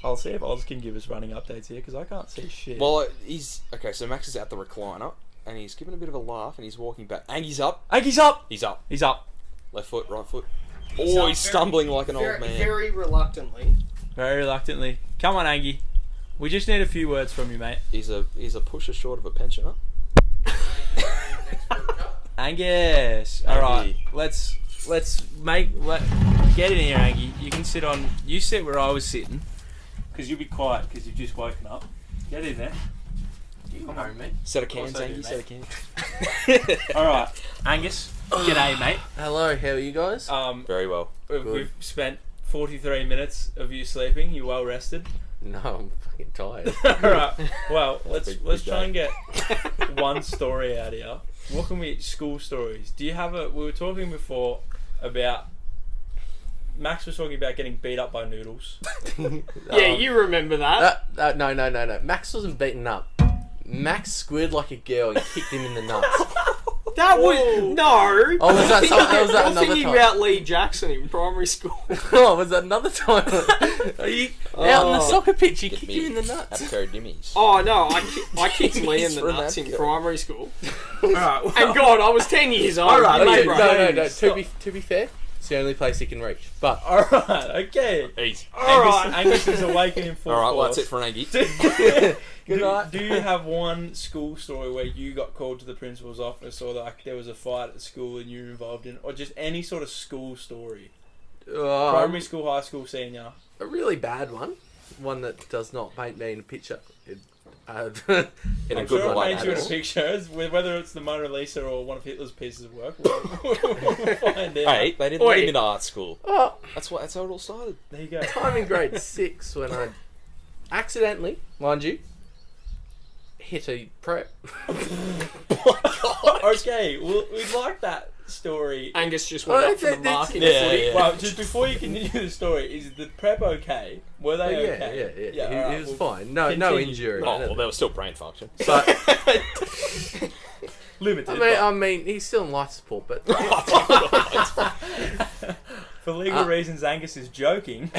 I'll see if Oz can give us running updates here because I can't see shit. Well, so Max is at the recliner and he's giving a bit of a laugh and he's walking back. Angie's up. Angie's up. He's up. He's up. Left foot, right foot. He's stumbling like an old man. Very reluctantly. Very reluctantly. Come on, Angie. We just need a few words from you, mate. He's a pusher short of a pensioner. Angus. All right. Let's get in here, Angie. You can sit on. You sit where I was sitting, because you'll be quiet because you've just woken up. Get in there. Come on, mate. Set of cans, Angie. Set of cans. All right, Angus. G'day, mate. Hello. How are you guys? Very well. We've spent 43 minutes of you sleeping. You well rested? No, I'm fucking tired. All right. Well, let's Big try and get one story out here. What can we school stories? Do you have a? We were talking before about. Max was talking about getting beat up by noodles. Yeah, you remember that. No. Max wasn't beaten up. Max squealed like a girl and kicked him in the nuts. That was no. Oh, was that You're another thinking time? about Lee Jackson in primary school. Oh, was that another time? Are you out on the soccer pitch? You Get kicked me him in the nuts. Have a pair of dimmies. Oh no, I kicked Lee in the For nuts in that primary school. Alright, And God, I was 10 years old. Alright, You okay, made No. right. To be fair, it's the only place he can reach. But Alright, okay. Easy. Angus is awakening in full All right, well, force. that's it for an Angie. good night. Do you have one school story where you got called to the principal's office, or like there was a fight at school and you were involved in, or just any sort of school story? Primary school, high school, senior. A really bad one that does not paint me in a picture. In I'm a good sure it way. paints you in a picture, whether it's the Mona Lisa or one of Hitler's pieces of work. We'll find out. Hey, they didn't let him into art school. Oh, That's how it all started. There you go. time in grade 6 when I accidentally, mind you, hit a prep. Okay, well, we'd like that story. Angus just went up for the mark in the Yeah, footy. yeah. Well, just before you continue the story, is the prep okay? Were they okay? Yeah. alright, He was well, fine. No continue. injury. Oh, well, there was still brain function. But Limited. I mean, he's still in life support. But for legal reasons, Angus is joking.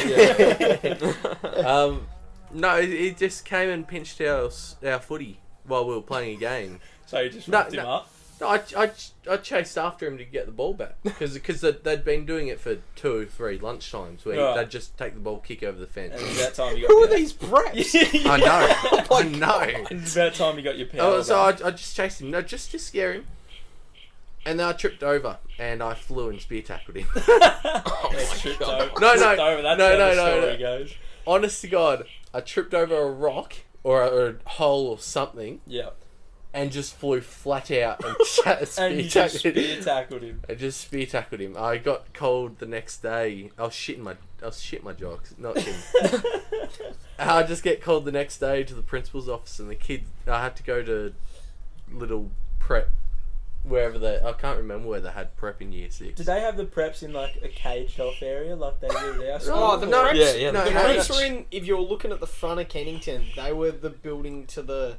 no, he just came and pinched our footy while we were playing a game. So you just wrapped him up. No, I chased after him to get the ball back because they'd been doing it for 2 or 3 lunchtimes where Right. they'd just take the ball, kick over the fence. And it was about time you got Who are your- these brats? I know, I know. It was about time you got your power. Oh, so back. I just chased him, just to scare him, and then I tripped over and I flew and spear tackled him. Tripped over. No, Tripped over. That's how the story no. goes. Honest to God, I tripped over a rock or a hole or something Yeah. and just flew flat out and And you just spear tackled him. I just spear tackled him. I got cold the next day. I was shitting my jocks, not him. I just get called the next day to the principal's office, and the kid. I had to go to little prep, wherever I can't remember where they had prep in year 6. Did they have the preps in like a caged off area like they did at our school? Oh, the No, preps, yeah, no, the no, preps no. were in. If you're looking at the front of Kennington, they were the building to the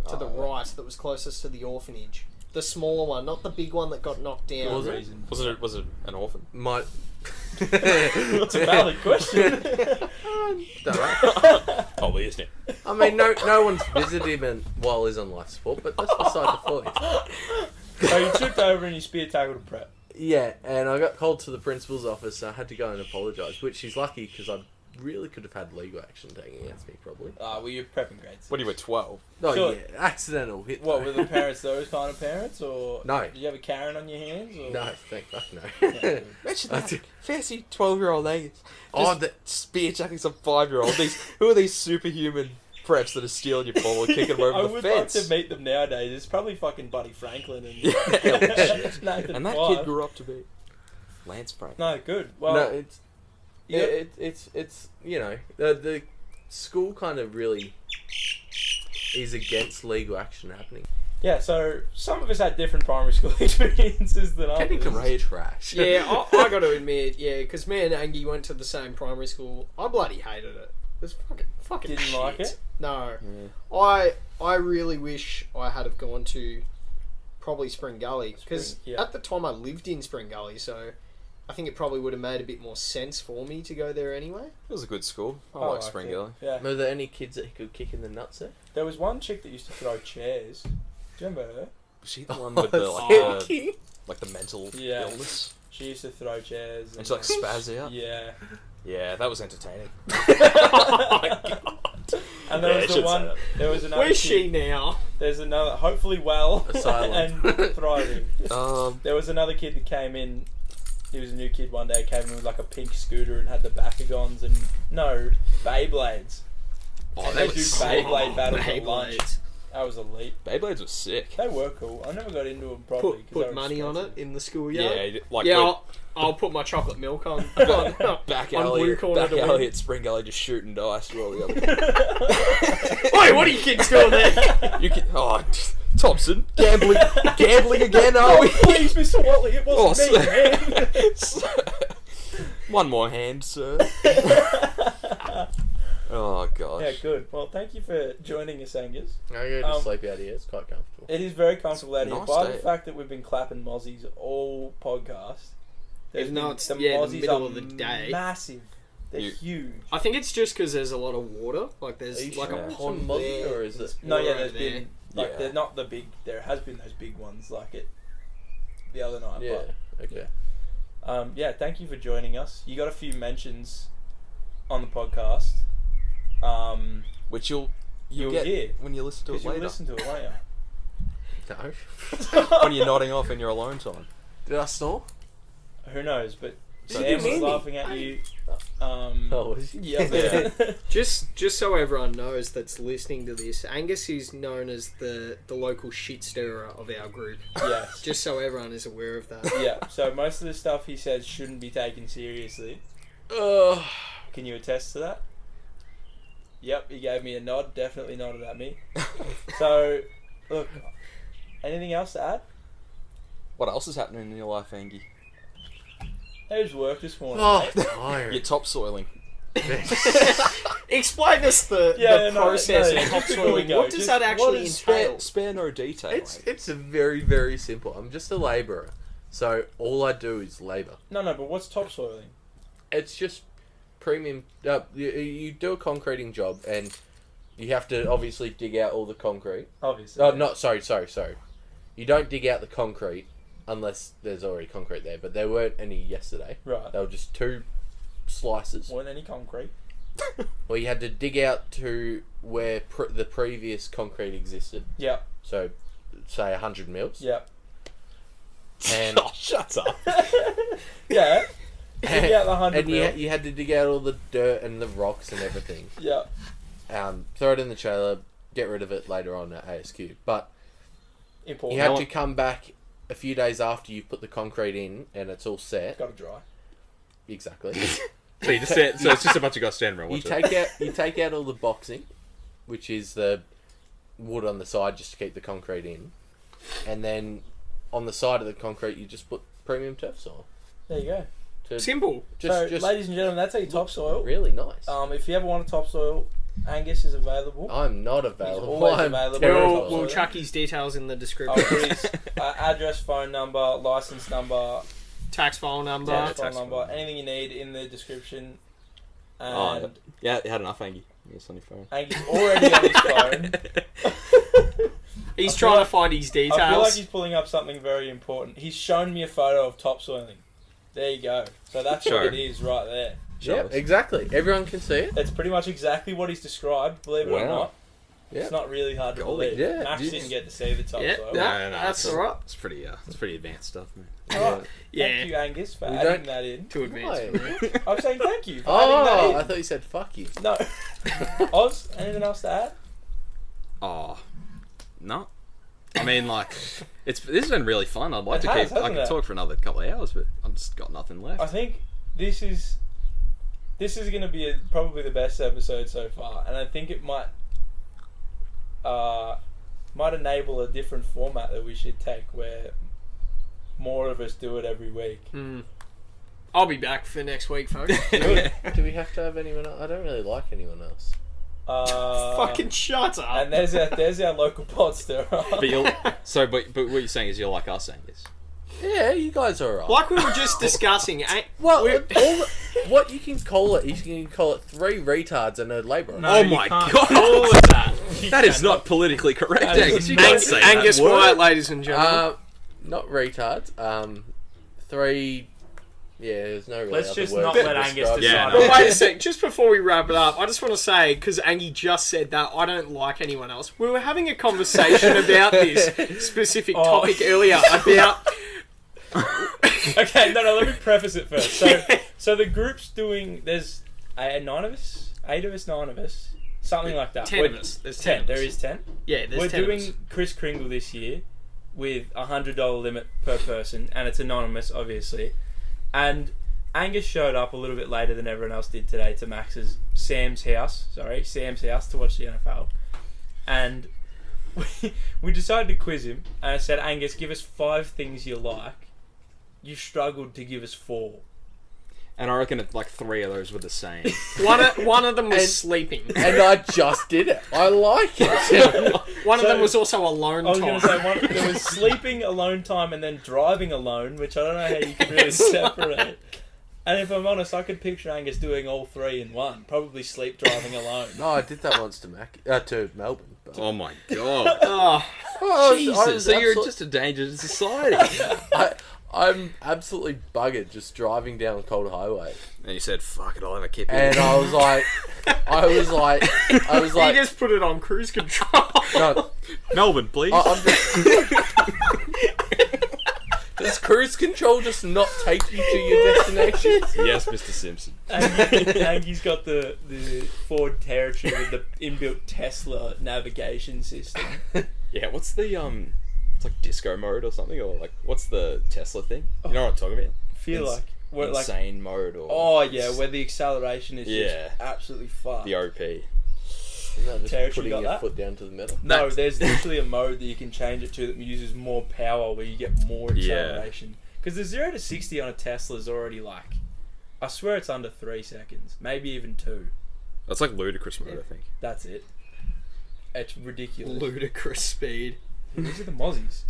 right that was closest to the orphanage. The smaller one, not the big one that got knocked down. Was it? Was it an orphan? My. It's a valid question. Don't know. Probably, isn't it? I mean, no one's visited him while he's on life support, but that's beside the point. So you tripped over and you spear tackled a prep. Yeah, and I got called to the principal's office, so I had to go and apologise, which is lucky because I really could have had legal action taken against me, probably. Were you prepping grades? When you were 12. Oh, Sure. yeah, accidental hit. What, though. were the parents those kind of parents, or No. did you have a Karen on your hands? Or? No, thank fuck no. Yeah. Imagine I that. did- Fancy 12-year-old Angus. Oh, Just spear tackling some 5-year-old. Who are these superhuman preps that are stealing your ball and kicking them over I the would fence? like to meet them nowadays. It's probably fucking Buddy Franklin and Yeah, legit. Nathan And that Five. kid grew up to be Lance Frank. No, good. Well, No, it's yeah. it's you know the school kind of really is against legal action happening. yeah. So some of us had different primary school experiences than others. Kennington was trash. Yeah, I got to admit, because me and Angie went to the same primary school. I bloody hated it. It was fucking Didn't shit. like it? No. Yeah. I really wish I had have gone to probably Spring Gully because Yeah. at the time I lived in Spring Gully, so I think it probably would have made a bit more sense for me to go there anyway. It was a good school. I I like liked Spring it. Gully. Yeah. Were there any kids that he could kick in the nuts there? There was one chick that used to throw chairs. Do you remember her? Was she the one with the like the mental Yeah. illness? She used to throw chairs. And she like spaz out? Yeah. Yeah, that was entertaining. And there Yeah, was I the should one. say that. There was another. Where's kid- she now? There's another. Hopefully well Asylum. and thriving. There was another kid that came in. He was a new kid one day. Came in with like a pink scooter and had the Bakugons and Beyblades. Oh, And that they do was Beyblade battles at Beyblades. lunch. That was elite. Beyblades was sick. They were cool. I never got into them properly. 'cause they Put were money on it expensive. in the schoolyard. Yeah, like Yeah, I'll put my chocolate milk on. back on alley, Blue Corner back to win. alley at Spring Gully, just shooting dice while the other. Wait, what are you kids doing there? You can, Thompson, gambling again, are we? Please, Mr. Watley, it wasn't me, man. One more hand, sir. Oh gosh. Yeah, good. Well, thank you for joining us, Angus. I go to sleep out here. It's quite comfortable. It is very comfortable out here. Nice By day. the fact that we've been clapping mozzies all podcast, Even though been- it's, the the mozzies middle are of the day. massive. They're You- huge. I think it's just because there's a lot of water. Like Are there's you like sure a it's pond some mozzie, there. or is it- No, yeah, water there's over been like Yeah. they're not the big. There has been those big ones like it the other night. Yeah. Okay. But, yeah. Thank you for joining us. You got a few mentions on the podcast. Which you'll get hear when you listen to it Because you later. listen to it, won't you? No. When you're nodding off in your alone time. Did I snore? Who knows? But Did Sam you was mean me? laughing at you. Oh, was you? Yeah. Just so everyone knows that's listening to this, Angus is known as the local shit stirrer of our group. Yes. Just so everyone is aware of that. Yeah. So most of the stuff he says shouldn't be taken seriously. Can you attest to that? Yep, he gave me a nod. Definitely nodded at me. So, look. Anything else to add? What else is happening in your life, Angie? How's work this morning? Oh, mate? tired. You're topsoiling. Explain us the process of just before we topsoiling. go, What does just that actually What is entail? spare no detail. It's a very, very simple. I'm just a labourer, so all I do is labour. No, but what's topsoiling? It's just premium. You do a concreting job, and you have to obviously dig out all the concrete. Obviously. Oh, not sorry. You don't dig out the concrete unless there's already concrete there. But there weren't any yesterday. Right. They were just two slices. Weren't any concrete. Well, you had to dig out to where the previous concrete existed. Yep. So, say 100 mils. Yep. And Oh, shut up. Yeah. Dig out the 100 and mil. you had to dig out all the dirt and the rocks and everything. Yep. Throw it in the trailer, get rid of it later on at ASQ. But Important. you had to come back a few days after you put the concrete in and it's all set. Got to dry. Exactly. So you just stand, so it's just a bunch of guys standing around you watching. take out all the boxing, which is the wood on the side just to keep the concrete in, and then on the side of the concrete you just put premium turf soil. There you go. To Simple. So, ladies and gentlemen, that's how you topsoil. really nice. If you ever want a topsoil, Angus is available. I'm not available. always I'm available. terrible. We'll chuck his details in the I'll description. put his address, phone number, license number, Tax file number. tax tax phone number, file. anything you need in the description. Oh, And yeah, you had enough, Angie. It's on your phone. Angus already on his phone. He's I trying feel to find his details. I feel like he's pulling up something very important. He's shown me a photo of topsoiling. There you go. So that's Sure. what it is right there. Yeah, exactly. Everyone can see it. That's pretty much exactly what he's described, believe it or Wow. not. Yeah. It's not really hard to Golly. believe. Yeah, Max Jesus. didn't get to see the Yeah, topsoil. yeah. That's it's, alright. It's pretty advanced stuff, man. Alright. Yeah. Thank you, Angus, for We adding don't- that in. Too advanced for me. I'm saying thank you for adding Oh, that I in. thought you said fuck you. No. Oz, anything else to add? Oh, no. I mean, like, this has been really fun. I'd like It to has, keep. I hasn't could it? talk for another couple of hours, but I've just got nothing left. I think this is going to be probably the best episode so far, and I think it might enable a different format that we should take, where more of us do it every week. I'll be back for next week, folks. Do we have to have anyone else? I don't really like anyone else. Fucking shut up. And there's our local pod stirrer. But what you're saying is you're like us, Angus. Yeah, you guys are alright. Like we were just discussing. Well, what you can call it, you can call it 3 retards and a labourer. No, Oh you my can't God. call it that. That is not politically correct, That is Angus. You not- can't say that. Angus word. Wyatt, ladies and gentlemen. Not retards. 3. Yeah, there's no really Let's other just word not to let Angus describe it. Yeah, decide. no. But wait a sec, just before we wrap it up, I just want to say, because Angie just said that, I don't like anyone else. We were having a conversation about this specific topic earlier, about... Okay, no, let me preface it first. So the group's doing. There's 9 of us, 8 of us, 9 of us, something like that. 10 of us. There's 10 of us. There is 10. Yeah, there's We're 10 of us. doing Kris Kringle this year with $100 limit per person, and it's anonymous, obviously. And Angus showed up a little bit later than everyone else did today to Sam's house to watch the NFL. And we decided to quiz him, and I said, Angus, give us 5 things you like. You struggled to give us 4. And I reckon like 3 of those were the same. One of them was sleeping. And I just did it. I like it. One of them was also alone I was time. going to say there was sleeping, alone time, and then driving alone, which I don't know how you could really separate. And if I'm honest, I could picture Angus doing all 3 in one. Probably sleep, driving alone. No, I did that once to Melbourne. But... Oh my God. Oh, Oh, Jesus. So you're just a danger to society. I'm absolutely buggered just driving down the cold highway. And you said, fuck it, I'll have a kip. And I was like, he just put it on cruise control. no, Melbourne, please. I'm just... Does cruise control just not take you to your destination? Yes, Mr. Simpson. Angie's got the Ford Territory with the inbuilt Tesla navigation system. Yeah, what's the, it's like disco mode or something, or like, what's the Tesla thing? You know what I'm talking about? Feel like what, Insane mode, or... Oh yeah, where the acceleration is Yeah. just absolutely fucked. The OP. Isn't that just Territory putting got your that? foot down to the metal? No, there's literally a mode that you can change it to that uses more power, where you get more acceleration. Because the 0 to 60 on a Tesla is already like, I swear it's under 3 seconds, maybe even 2. That's like ludicrous mode, I think. That's it. It's ridiculous. Ludicrous speed. These are the mozzies.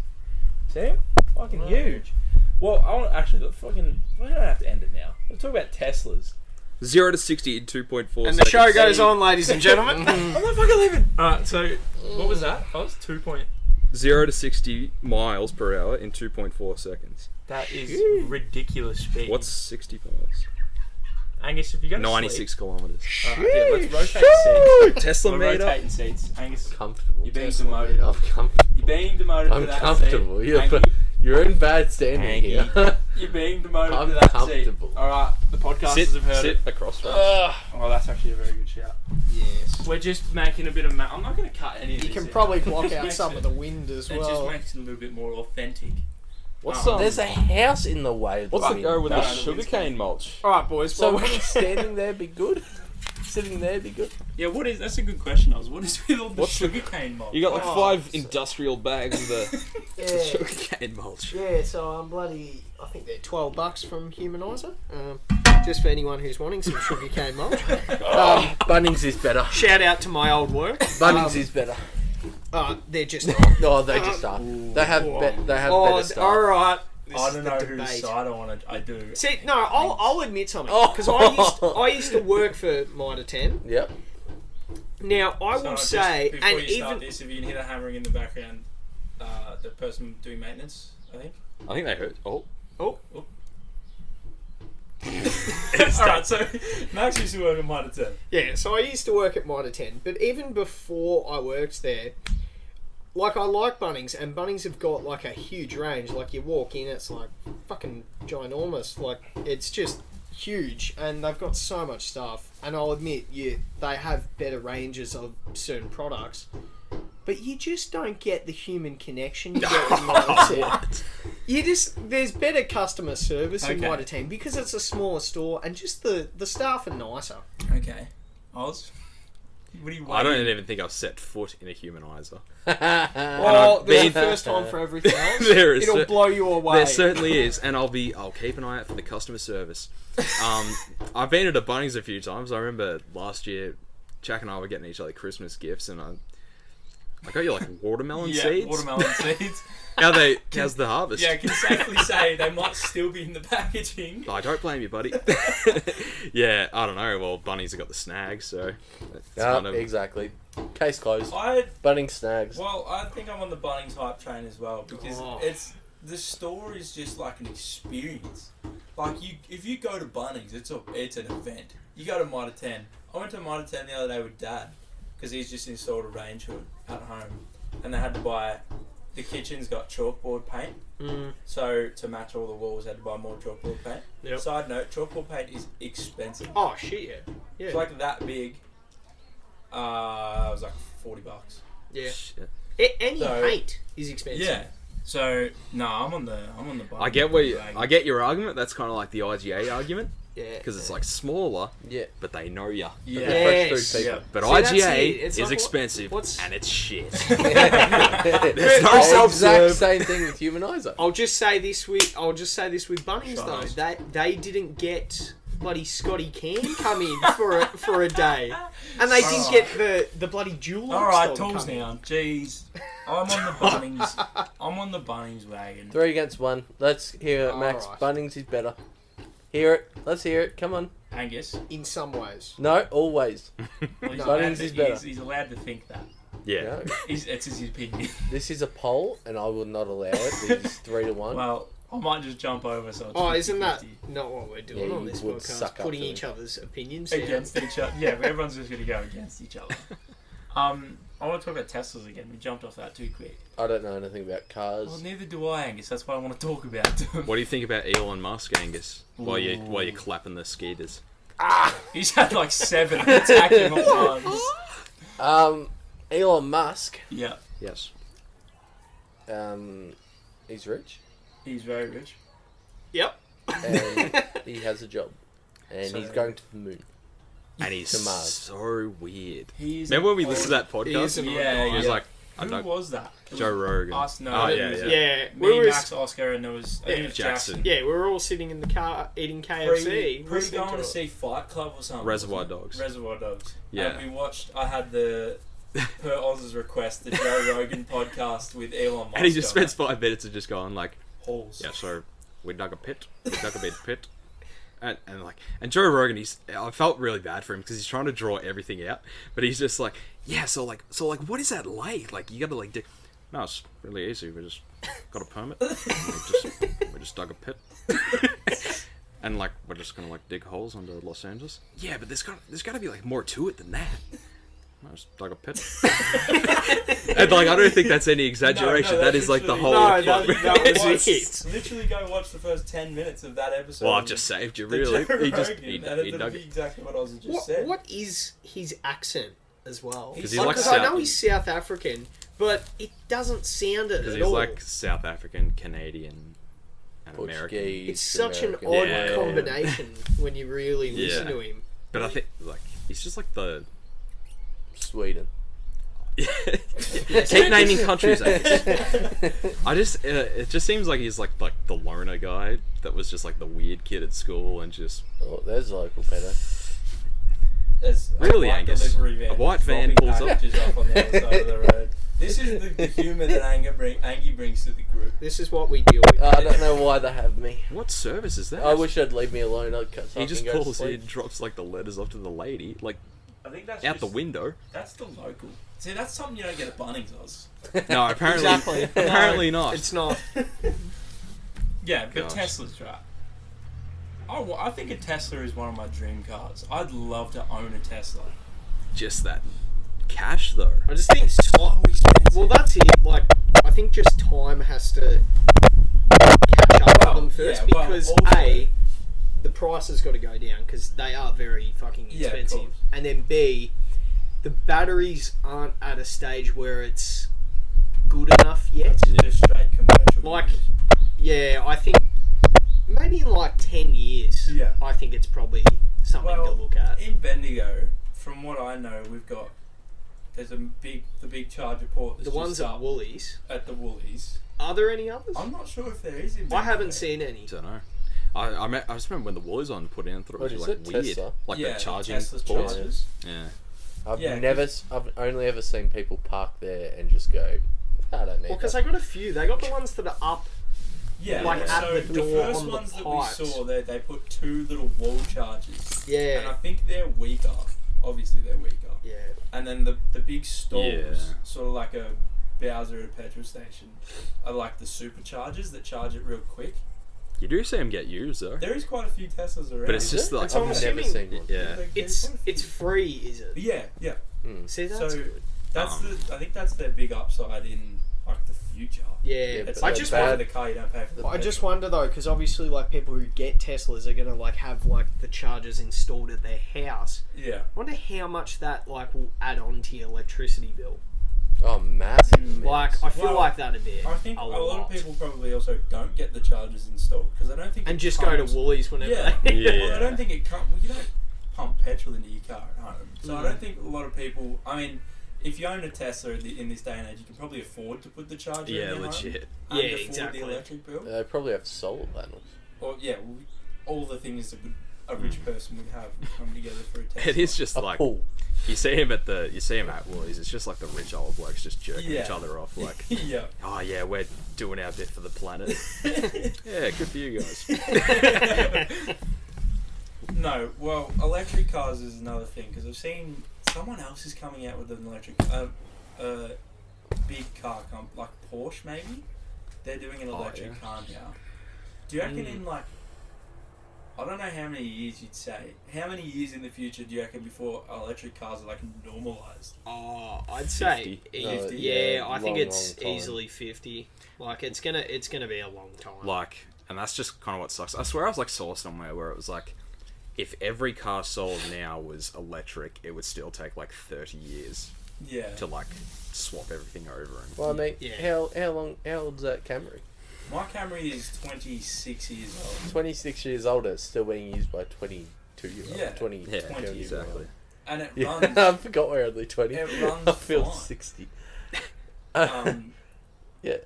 See? Fucking huge. Well, I want actually we don't have to end it now. Let's talk about Teslas. 0 to 60 in 2.4 seconds. And the show goes on, ladies and gentlemen. I'm not fucking leaving. Alright, so what was that? Oh, it's 2 point. 0 to 60 miles per hour in 2.4 seconds. That is ridiculous speed. What's 60 miles? Angus, if you're going to 96 kilometres. yeah, let's rotate seats. Tesla We're meter. rotating seats. Angus, Comfortable. you're being demoted. I'm comfortable. You're being demoted I'm to that comfortable. seat. You're in bad standing Angie. here. You're being demoted I'm to that comfortable. seat. Alright, the podcasters have heard Sit it. across from us. Oh, that's actually a very good shout. Yes. We're just making a bit of I'm not going to cut any of You this can out. probably It block just out makes some it- of the wind as It just well. makes it a little bit more authentic. What's There's a house in the way. What's the go with No, the no, sugarcane mulch? Alright, boys. So well, wouldn't standing there be good? Sitting there be good? Yeah, that's a good question, Oz. What is with all the What's the- sugarcane mold? You got like Oh, 5 industrial bags of the yeah. sugarcane mulch. Yeah, so I'm bloody. I think they're $12 from Humanizer. Just for anyone who's wanting some sugarcane mulch. Bunnings is better. Shout out to my old work. Bunnings is better. They're just. No, they just are. They have better Oh, stuff. all right. I don't know whose side I do. See, no, I'll admit something Oh. because I used to work for Mitre 10. Yep. Now I So will just say, before and you even start this, if you can hear the hammering in the background, the person doing maintenance, I think. I think they hurt. Oh. Alright, so Max used to work at Mitre 10. yeah, so I used to work at Mitre 10, but even before I worked there, like I like Bunnings, and Bunnings have got like a huge range. Like you walk in, it's like fucking ginormous. Like it's just huge, and they've got so much stuff. And I'll admit, they have better ranges of certain products, but you just don't get the human connection you get in Mitre 10. There's better customer service in Okay. Mitre 10 because it's a smaller store, and just the staff are nicer. Okay. Oz? What do you I don't even think I've set foot in a humanizer. Well, I've there's a been- first time for everything else. There is It'll blow you away. There certainly is, and I'll keep an eye out for the customer service. I've been at a Bunnings a few times. I remember last year, Jack and I were getting each other Christmas gifts, and I got you like watermelon Yeah, seeds. watermelon seeds. How's the harvest? Yeah, I can safely say they might still be in the packaging. I don't blame you, buddy. Yeah, I don't know. Well, Bunnies have got the snags, so it's kind of Exactly. Case closed. I Bunnings snags. think I'm on the Bunnings hype train as well because the store is just like an experience. Like if you go to Bunnings, it's an event. You go to Mitre 10. I went to Mitre 10 the other day with Dad because he's just installed a range hood at home, and they had to buy. The kitchen's got chalkboard paint, so to match all the walls, they had to buy more chalkboard paint. Yep. Side note: chalkboard paint is expensive. Oh shit! Yeah. It's like that big. It was like $40. Yeah. shit. Any So- paint is expensive. Yeah. So no, I'm on the. I get your argument. That's kind of like the IGA argument Yeah. because it's like smaller, Yeah. but they know ya. Yeah. Fresh Yes. food people. Yeah. But See, that's it. IGA It's is like, expensive what's- and it's shit. There's no the self-serve. exact same thing with Humanizer. I'll just say this with Bunnings Shut though. up. They didn't get bloody Scotty Can come in for a day, and they didn't get the bloody jewel. All right, dog tools come in. now. Jeez, I'm on the Bunnings. I'm on the Bunnings wagon. 3 against 1. Let's hear it, Max. Alright. Bunnings is better. Hear it. Let's hear it. Come on. Angus. In some ways. No, always. Well, he's No, allowed Bunnings to- is better. He's allowed to think that. Yeah. No. It's his opinion. This is a poll, and I will not allow it. This is 3 to 1. Well, I might just jump over. So it's Oh, isn't that 50-50 not what we're doing Yeah, on you this would podcast? suck up Putting to each it. other's opinions down. against each other? Yeah, everyone's just gonna go against each other. I want to talk about Teslas again. We jumped off that too quick. I don't know anything about cars. Well, neither do I, Angus. That's why I want to talk about them. What do you think about Elon Musk, Angus? While you're clapping the skaters. He's had like 7 attack him at once. Elon Musk. Yeah, Yes. He's rich, he's very rich. Yep. and he has a job, and So- he's going to the moon. And he's To Mars. so weird. He's Remember when we listened to that He is podcast? an Yeah, He was yeah. like, I Who don't was that? It Joe was Rogan. Us, no. Oh, it yeah, was, yeah. Yeah. Me, We were, Max, Oscar, and there was I think it was Jackson. Jackson. yeah, we were all sitting in the car eating KFC. Pre listening going to it. see Fight Club or something. Reservoir wasn't it? Dogs. Reservoir Dogs. Yeah. And we watched. I had the per Oz's request, the Joe Rogan podcast with Elon Musk. And he just on spends 5 minutes of just going like, it. Halls. yeah, so we dug a pit. We dug a big pit. And Joe Rogan, I felt really bad for him because he's trying to draw everything out, but he's just like, yeah, so what is that like? Like, you gotta like dig. No, it's really easy. We just got a permit. And we just dug a pit. And like, we're just gonna like dig holes under Los Angeles. Yeah, but there's gotta be like more to it than that. No, just dug a pit. And like, I don't think that's any exaggeration. No, that that's is like the literally- whole. No, that was it. Literally go watch the first 10 minutes of that episode. Well, I've just saved you, The really. Joe He just Rogan, he and dug it'll be it. exactly what Oz just said. What is his accent as well? 'Cause he's he's like like Because I South. know he's South African, but it doesn't sound it Because at he's all. like South African, Canadian, and American. Portuguese. It's such an American. odd Yeah. combination when you really listen Yeah. to him. But I think like he's just like the. Sweden. Keep naming countries. I just it just seems like he's like the loner guy that was just like the weird kid at school and just Oh, there's a local pedo. There's Really, white Angus? delivery van A white van dropping pulls up. packages off on the other side of the road. This is the humour that Angie brings to the group. This is what we deal with. I don't know why they have me. what service is that? I wish they'd leave me alone. he just pulls in, drops like the letters off to the lady, like I think that's out the just- window. That's the local. See, that's something you don't get at Bunnings, Oz. No, apparently, Exactly. apparently No, not. It's not. Yeah, but Gosh. Tesla's right. I think a Tesla is one of my dream cars. I'd love to own a Tesla. Just that cash though. I just think So expensive. well, that's it. Like, I think just time has to catch up Well, to them first yeah, well, because also- A, the price has got to go down because they are very fucking Yeah, of expensive, course. and then B, the batteries aren't at a stage where it's good enough yet. Just straight commercial. Like, use. yeah, I think maybe in like 10 years, Yeah. I think it's probably something to Well, look at. in Bendigo, from what I know, there's the big charger port. That's The ones just at up Woolies. at the Woolies. Are there any others? I'm not sure if there is. In I Bendigo. haven't seen any. Don't know. I just remember when the Woolies on put in, I thought it What was is like it? weird, Tesla? like Yeah, the charging Tesla's ports. chargers. Yeah, I've only ever seen people park there and just go, I don't need Well, because that. they got a few. They got the ones that are up. Yeah, Like, at so the door the first on the ones that pipes. we saw, they put 2 little wall charges. And I Yeah. think they're weaker. Obviously, they're weaker. Yeah. And then the big stalls, Yeah. sort of like a Bowser at a petrol station, are like the superchargers that charge it real quick. You do see them get used though. There is quite a few Teslas around. But it's just like So I'm I've never assuming- seen one. yeah. Like, It's there's quite a few. free, is it? Yeah, yeah. See, that's So good. that's Um, I think that's their big upside in like the future. Yeah. It's but I like just bad wonder. the car you don't pay for the I just petrol. wonder though, because obviously, like people who get Teslas are gonna like have like the chargers installed at their house. Yeah. I wonder how much that like will add on to your electricity bill. Oh, massive. Like, I feel Well, like that'd be I think a a lot lot. of people probably also don't get the chargers installed because I don't think And it just go to comes- Woolies whenever. Yeah, they- Yeah. Well, I don't think it comes. Well, you don't pump petrol into your car at home, so I Mm. don't think a lot of people. I mean, if you own a Tesla in this day and age, you can probably afford to put the charger Yeah, in your legit. home Yeah, and afford exactly. the electric bill. They probably have solar panels. Or yeah, well, all the things that a rich person would have come together for a Tesla. It is just A like pool. you see him at Woolies. It's just like the rich old blokes just jerking Yeah. each other off. Like, yeah. oh yeah, we're doing our bit for the planet. Yeah, good for you guys. No, well, electric cars is another thing because I've seen someone else is coming out with an electric, big car like Porsche maybe. They're doing an electric yeah. car now. Do you reckon in like, I don't know how many years you'd say, how many years in the future do you reckon before electric cars are like normalised? Oh, I'd say 50. 50. yeah, I think long, it's long time. easily 50. Like it's gonna be a long time. Like, and that's just kind of what sucks. I swear I was like saw somewhere where it was like, if every car sold now was electric, it would still take like 30 years Yeah. to like swap everything over. And Well, I mean, Yeah. how old's that Camry? My Camry is 26 years old. 26 years older, it's still being used by 22 year olds. Yeah. 20, yeah, 20 exactly. And it Yeah, runs. I forgot we're only 20. It runs I feel fine. 60. Um, Yeah.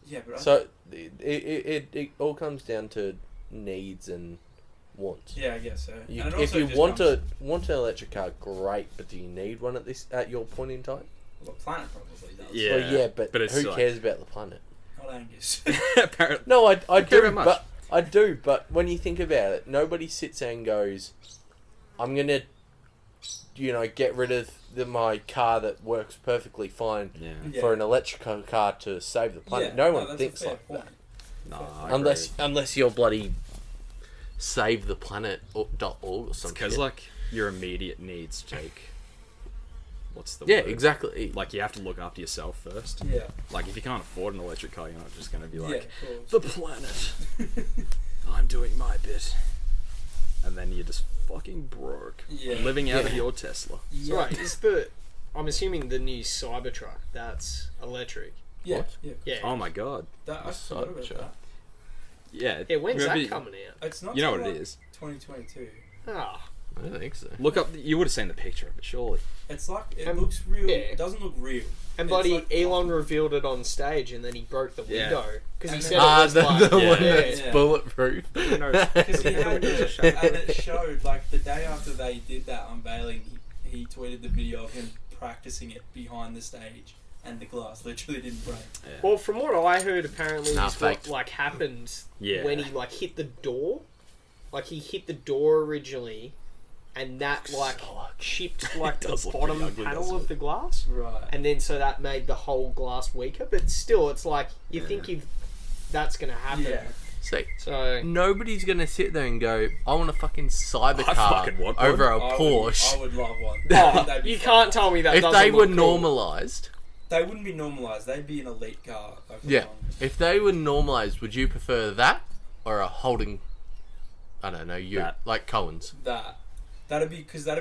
yeah, but So it all comes down to needs and wants. yeah, I guess so. You, And it if also you just want comes- an electric car, great. But do you need one at your point in time? well, the planet probably does. Yeah. Well, yeah, but it's who like- cares about the planet? Not Angus. Apparently, No, I care do, about much. but I do. But when you think about it, nobody sits there and goes, "I'm gonna, get rid of my car that works perfectly fine yeah. Yeah. for an electric car to save the planet." Yeah, no one that's a thinks fair like point. that. No, I Unless you're bloody savetheplanet.org or something. because like your immediate needs take. What's the yeah, word? exactly. Like you have to look after yourself first. Yeah. Like if you can't afford an electric car, you're not just going to be like yeah, of the planet. I'm doing my bit, and then you're just fucking broke, Yeah. living out of Yeah. your Tesla. So right, I'm assuming the new Cybertruck that's electric. Yeah, What? yeah. Yeah. Oh my god. That, I forgot about Cybertruck. that. Yeah. Yeah, when's remember- that coming out? It's not. You know till, what it like, is. 2022. Ah, I don't think so. Look up. You would have seen the picture of it, surely. It's like it Um, looks real. yeah. It doesn't look real. and It's bloody like Elon fluffy. revealed it on stage, and then he broke the Yeah. window because he And said then- it was the, like, the yeah, one yeah, that's yeah. bulletproof. Because he had, Windows are shut. and it showed like the day after they did that unveiling, he tweeted the video of him practicing it behind the stage, and the glass literally didn't break. Yeah. Well, from what I heard, apparently Nah, is what faked. like happened Yeah. when he like hit the door. Like he hit the door originally, and that like chipped like the does look pretty bottom ugly, panel doesn't of it? the glass, Right. and then so that made the whole glass weaker. But still, it's like you Yeah. think if that's gonna happen. Yeah. See, So nobody's gonna sit there and go, "I want a fucking cybercar I fucking want one. over a I Porsche." would love one. oh, They'd be you fun. can't tell me that. If doesn't they were look cool. normalized, They wouldn't be normalised. They'd be an elite car. Like, yeah. If they were normalized, would you prefer that or a holding? I don't know, That. like Cohen's. That'd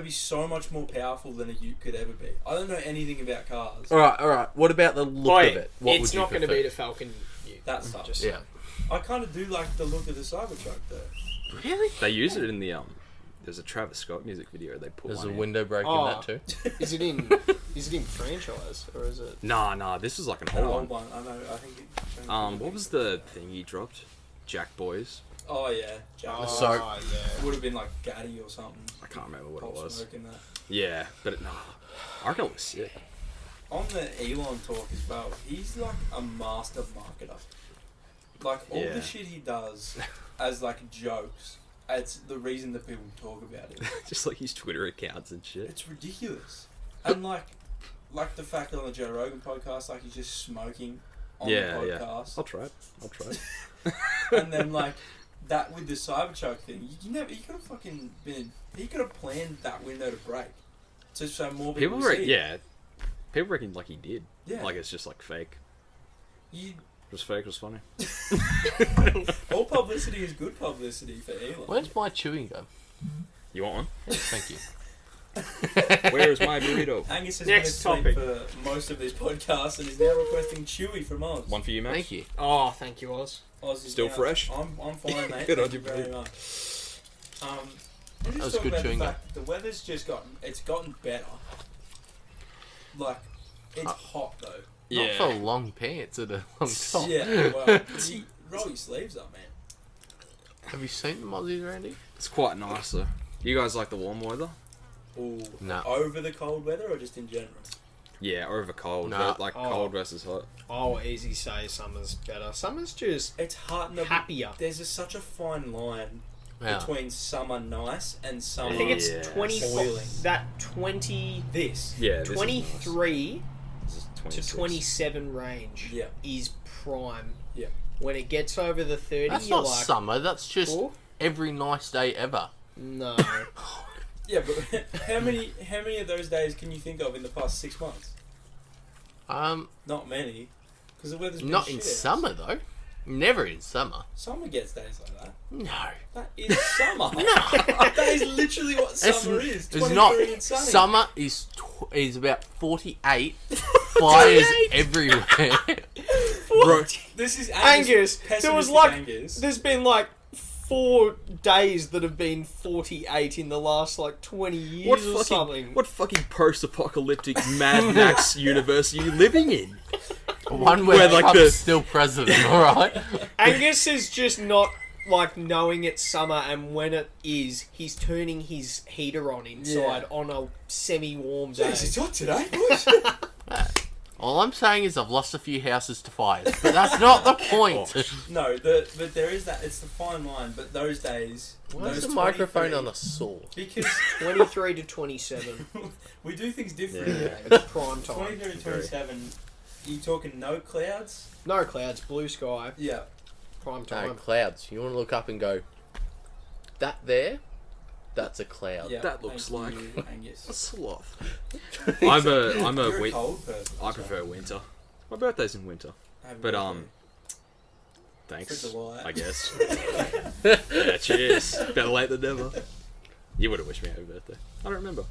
be so much more powerful than a Ute could ever be. I don't know anything about cars. All right. What about the look Wait, of it? What it's would you not going to prefer? be the Falcon. That stuff. Just Yeah. I kind of do like the look of the Cybertruck though. Really? They use it in the There's a Travis Scott music video. They put There's one a in. window break Oh. in that too. Is it in franchise or is it? Nah. This is like an An old old one. one. I know. I think. What was the thing he dropped? Jack Boys. Oh yeah. Jack. So- yeah. It would have been like Gaddy or something. I can't remember what it Pop was. Smoke in that. Yeah, but I reckon it was sick. On the Elon talk as well, he's like a master marketer. Like all Yeah. the shit he does as like jokes, it's the reason that people talk about it. Just like his Twitter accounts and shit. It's ridiculous. And like the fact that on the Joe Rogan podcast, like he's just smoking on the podcast. I'll try it. And then like that with the Cybertruck thing, you could have fucking been. He could have planned that window to break, so more people People see. reckon, yeah. People reckon like he did. Yeah. Like it's just like fake. You, It was fake. It was funny. all publicity is good publicity for Elon. Where's my chewing gum? You want one? Thank you. Where is my burrito? Angus has Next been asleep topic. for most of this podcast and is now requesting Chewy from Oz. One for you, Max. Thank you. Oh, thank you, Oz. Oz is Still now- fresh? I'm fine, mate. Good on Thank you, very mate. much. That was Talk good about chewing the gum. fact that the weather's just gotten better. Like, it's hot though. Not for long pants at a long time. Yeah, well, roll your sleeves up, man. Have you seen the Mozzies, Randy? It's quite nice though. You guys like the warm weather? Ooh, No. over the cold weather or just in general? Yeah, or over cold. Nah. But like Oh. cold versus hot. Oh, easy say summer's better. Summer's just It's hard. No, happier. There's such a fine line Yeah. between summer nice and summer. I think it's Yeah. 24. That 20, this. Yeah, this is 23 nice. This is to 26. 27 range Yeah. is prime. Yeah. When it gets over the 30, That's you're not like, summer. That's just "Oh, every nice day ever. no. Yeah, but how many of those days can you think of in the past 6 months? Not many, because the weather's been Not shit in out. summer though. Never in summer. Summer gets days like that. No. That is summer. That is literally what summer is. It's 23 not. and sunny. Summer is about 48. Fires everywhere. Bro, This is Angus, there was pessimistic like, Angus. there's been like 4 days that have been 48 in the last like 20 years or something. what fucking post-apocalyptic Mad Max universe are you living in? One where, Where, like, Trump's the- still president, alright? Angus is just not like knowing it's summer, and when it is, he's turning his heater on inside on a semi-warm day. Jeez, it's hot today, boys. All I'm saying is I've lost a few houses to fires, but that's not the point. No, but there is that. It's the fine line. But those days, Why is those the microphone 23 on a saw? Because 23 to 27, we do things differently. Yeah. it's prime time. 23 to 27. You talking no clouds? No clouds, blue sky, Yeah. prime No, time. clouds. You want to look up and go, that there? That's a cloud. Yeah. That looks Thank like- you, Angus. Sloth. I'm a You're a win- cold person. I prefer winter. My birthday's in winter. Happy But birthday. Thanks. For July. I guess. Yeah, cheers. Better late than never. You would have wished me happy birthday. I don't remember.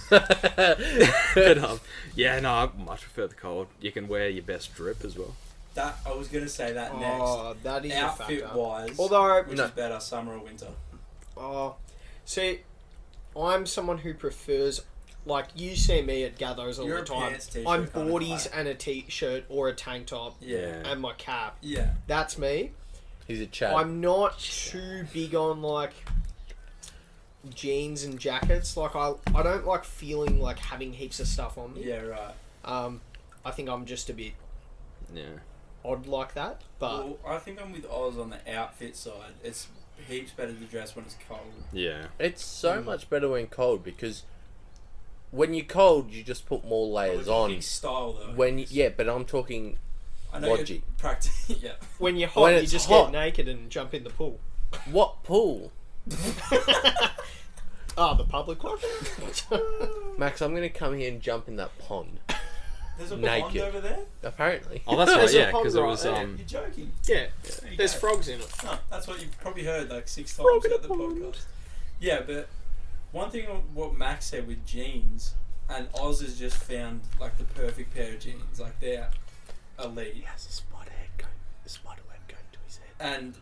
But yeah, no, I much prefer the cold. You can wear your best drip as well. That I was gonna say that next. Oh, that is a Outfit factor. wise, Although, which is better, summer or winter? see, I'm someone who prefers, like, you see me at gathers all You're the a time. pants, t-shirt I'm kind of boardies guy. and a t-shirt or a tank top Yeah. and my cap. Yeah. That's me. He's a Chad. I'm not too big on, like, jeans and jackets. Like, I don't like feeling like having heaps of stuff on me. Yeah. Right. I think I'm just a bit Yeah. odd like that. But Well, I think I'm with Oz on the outfit side. It's heaps better to dress when it's cold. Yeah. It's so much better when cold because when you're cold, you just put more layers We're on. talking style though. Yeah, but I'm talking I know Lodgy. you're practice. Yeah. when you're hot, When you it's just hot. get naked and jump in the pool. what pool? Oh, the public one? Max, I'm gonna come here and jump in that pond. There's a pond Naked. over there. Apparently. Oh, that's right. There's a Yeah, pond because it right was there. You're joking. Yeah. There you There's go. frogs in it. No, that's what you've probably heard like 6 times at the podcast. Yeah, but one thing on what Max said with jeans, and Oz has just found like the perfect pair of jeans. Like they're elite. Has a spider web going to his head. And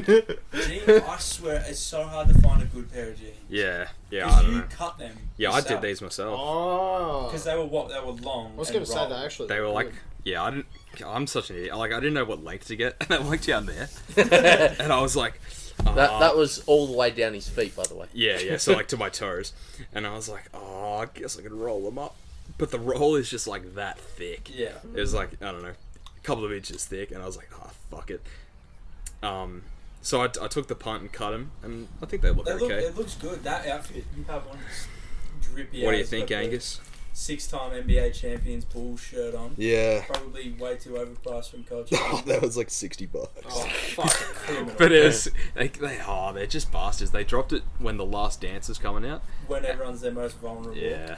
jeans, I swear, it's so hard to find a good pair of jeans. Yeah. Yeah. I Because don't you know. cut them. Yeah, I did these myself. Oh. Because they were what? They were long. I was going going to say that actually. They were like, good. yeah, I didn't. I'm such an idiot. Like, I didn't know what length to get, and they were like down there, and I was like, That was all the way down his feet, by the way. Yeah, so like to my toes. And I was like, oh, I guess I can roll them up. But the roll is just like that thick. Yeah. It was like, I don't know, a couple of inches thick, and I was like, oh, fuck it. So I took the punt and cut him, and I think they look okay. It looks good. That outfit you have on is drippy. What do you think, Angus? 6-time NBA champions Bulls shirt on. Yeah. Probably way too overpriced from culture. Oh, that was like $60. Oh, fucking criminal. But it was, they're just bastards. They dropped it when The Last Dance was coming out. When everyone's their most vulnerable. Yeah.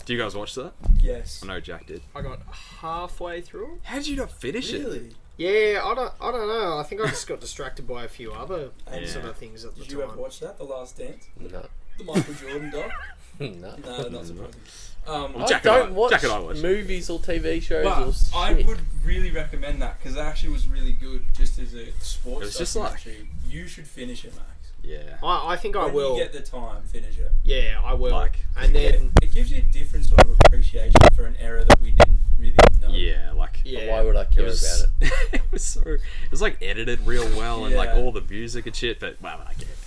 Do you guys watch that? Yes. I know Jack did. I got halfway through. How did you not finish it? Really? Yeah, I don't know. I think I just got distracted by a few other Yeah. sort of things at the Did time. you ever watch that? The Last Dance? No. The Michael Jordan doc? No. No, not surprising. I Jack and I- don't watch Jack and I watched it. movies or TV shows But or I shit. would really recommend that because it actually was really good just as a sports It was just like- documentary. You should finish it, Max. Yeah. I think I When will. you get the time, finish it. Yeah, I will. Like- and then It gives you a different sort of appreciation for an era that we didn't really know. Yeah, like... yeah, Why would I care It was, about it? it was so... It was like edited real well and like Yeah. all the music and shit, but wow, I get it.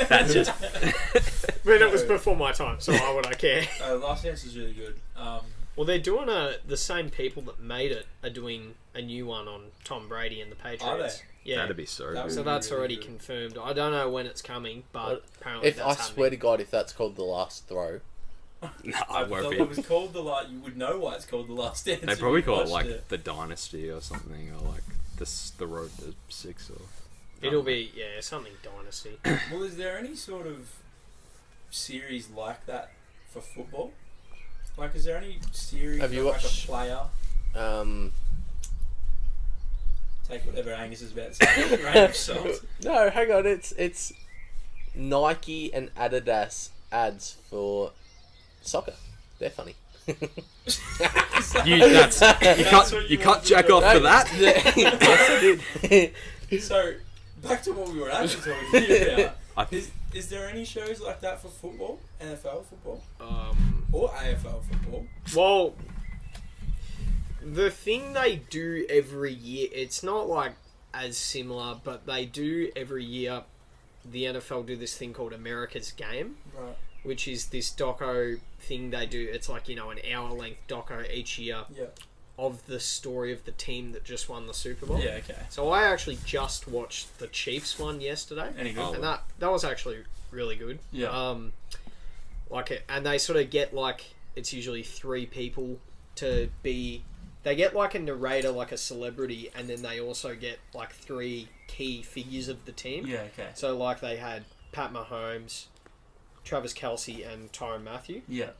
That's just... but it was before my time, so why would I care? Last Dance is really good. Well, they're doing the same people that made it are doing a new one on Tom Brady and the Patriots. Are they? Yeah. That'd be so That good. So would that's really already good. confirmed. I don't know when it's coming, but apparently If I that's swear to happening. God, if that's called The Last Throw, No, I I won't thought be. it was called you would know why it's called The Last Dance. They if probably you call it watched like The Dynasty or something, or like the Road to 6 or... It'll be something dynasty. Well, is there any sort of series like that for football? Like, is there any series Have you of, like watched- a player? Take whatever Angus is about to say. Grain of salt. no, hang on, it's Nike and Adidas ads for soccer. They're funny. You That's cut what you cut wanted Jack to off know. for that. Yes, I did. So, back to what we were actually talking about. I think Is there any shows like that for football? NFL football? Um, Or AFL football? well, the thing they do every year, it's not like as similar, but they do every year. The NFL do this thing called America's Game, Right. which is this doco thing they do. It's like, an hour length doco each year Yeah. of the story of the team that just won the Super Bowl. Yeah, okay. So I actually just watched the Chiefs one yesterday, Any good? Oh. and that was actually really good. Yeah. And they sort of get it's usually 3 people to be. They get like a narrator, like a celebrity, and then they also get like 3 key figures of the team. Yeah, okay. So like they had Pat Mahomes, Travis Kelce, and Tyrann Mathieu. Yeah.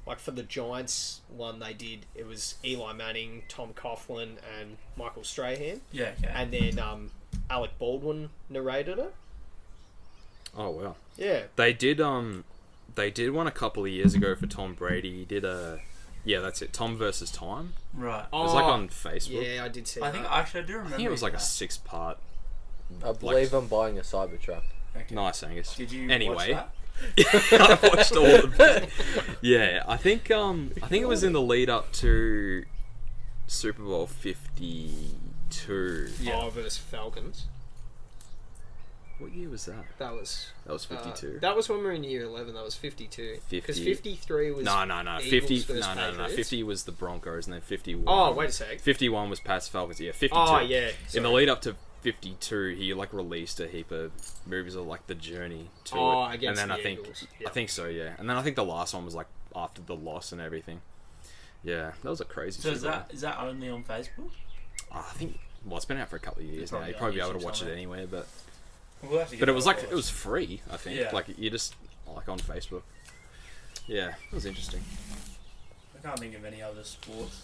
Like for the Giants one they did, it was Eli Manning, Tom Coughlin, and Michael Strahan. Yeah, okay. And then Alec Baldwin narrated it. Oh wow. Yeah. They did one a couple of years ago for Tom Brady. He did that's it. Tom versus Time. Right. It was like on Facebook. Yeah, I did see I that. think actually I do remember. I think it was like a that. 6-part. I believe I'm buying a Cybertruck. Okay. Nice, Angus. Did you Anyway, watch I watched all of it. Yeah, I think it was in the lead up to Super Bowl 52. Yeah. Versus Falcons. What year was that? That was That was 52. that was when we were in year 11. That was 52. Because 50. 53 was No. Eagles 50. versus No. Patriots. 50 was the Broncos, and then 51. Oh, wait a sec. 51 was Pats Falcons. Yeah, 52. Oh, yeah. In the sorry. lead up to 52, he released a heap of movies of the journey to Oh, it. against and then the I think Eagles. I Yeah. think so, yeah. And then I think the last one was after the loss and everything. Yeah, that was a crazy. So is Super Bowl. that only on Facebook? I think it's been out for a couple of years now. Probably You'd probably be on able to YouTube watch it somewhere. anywhere, but We'll have to get it was that it was free. I think Yeah. you just on Facebook. Yeah, it was interesting. I can't think of any other sports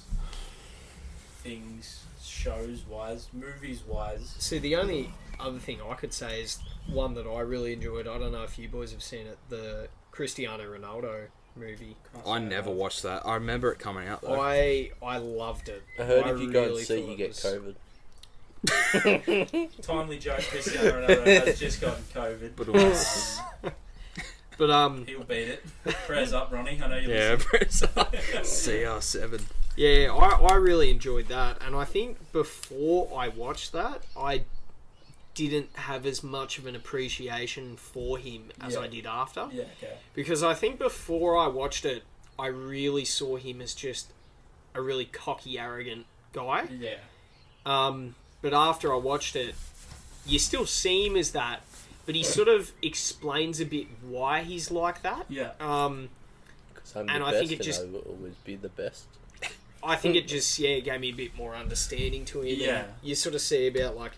things, shows wise, movies wise. See, the only other thing I could say is one that I really enjoyed. I don't know if you boys have seen it. The Cristiano Ronaldo movie. I never watched that. I remember it coming out though. I loved it. I heard if you go and really see, thought you it get was- COVID. Timely joke, Cristiano Ronaldo has just gotten COVID. But it was, But He'll beat it. Prayers up, Ronnie. I know you yeah, listen. CR7. yeah, I really enjoyed that, and I think before I watched that, I didn't have as much of an appreciation for him as I did after. Yeah, okay. Because I think before I watched it, I really saw him as just a really cocky, arrogant guy. Yeah. But after I watched it, you still see him as that, but he sort of explains a bit why he's like that. Yeah. Because I'm the and I best think it and just- I will always be the best. I think it just, gave me a bit more understanding to him. Yeah. And you sort of see about, like,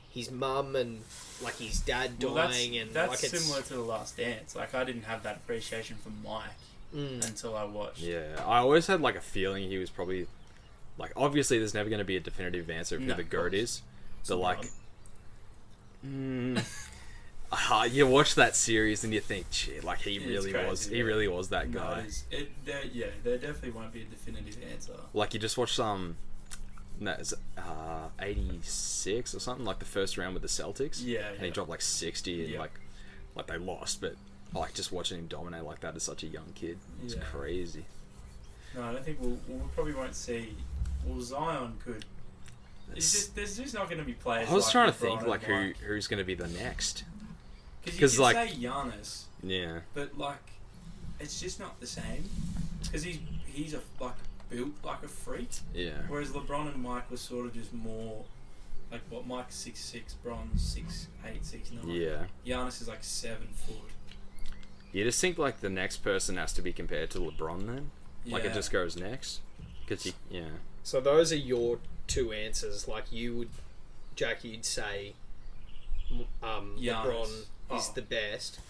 his mum and, like, his dad dying. Well, that's like, it's similar to The Last Dance. Like, I didn't have that appreciation for Mike until I watched. Yeah, I always had like a feeling he was probably like. Obviously, there's never going to be a definitive answer of who No, the of goat course. is. But LeBron. like, you watch that series and you think, shit, like he It's really crazy, was. yeah. He really was that No, guy. there definitely won't be a definitive answer. Like you just watched some. No, it's 86 or something, like the first round with the Celtics. Yeah, And he yeah. dropped like 60 and Yeah. like they lost, but like just watching him dominate like that as such a young kid, it's Yeah. crazy. No, I don't think we probably won't see. Well, Zion could. There's just not going to be players. I was like trying to LeBron think and like Mike. who's going to be the next. 'Cause, Because you could like- say Giannis, Yeah. but like, it's just not the same. Because he's built like a freak, Yeah. whereas LeBron and Mike were sort of just more like what Mike's 6'6", Bron's 6'8", 6'9". Yeah. Giannis is like 7 foot. You just think like the next person has to be compared to LeBron then? Like Yeah. it just goes next? Because yeah. So those are your two answers. Like, Jack, you'd say LeBron Giannis. is Oh. the best.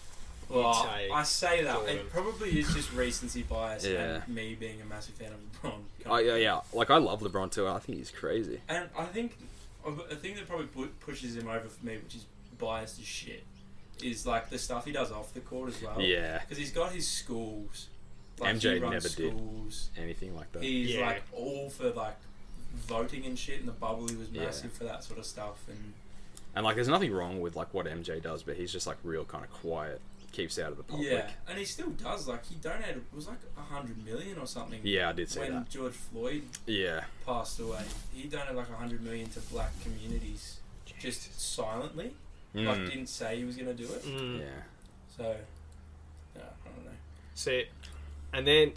Well, You'd say I say that Jordan. it probably is just recency bias Yeah. and me being a massive fan of LeBron. Yeah. Like I love LeBron too. I think he's crazy. And I think a thing that probably pushes him over for me, which is biased as shit, is like the stuff he does off the court as well. Yeah. Because he's got his schools. Like, MJ he runs never did. schools. Anything like that. He's Yeah. like all for like voting and shit, and the bubble he was Yeah. massive for that sort of stuff. And like there's nothing wrong with like what MJ does, but he's just like real kind of quiet. Keeps out of the public. Yeah, and he still does. Like he donated, it was like 100 million or something. Yeah, I did see when that. George Floyd Yeah. passed away, he donated like 100 million to black communities, just silently. Like Mm. didn't say he was gonna do it. Mm. Yeah. So, yeah, I don't know. So, and then,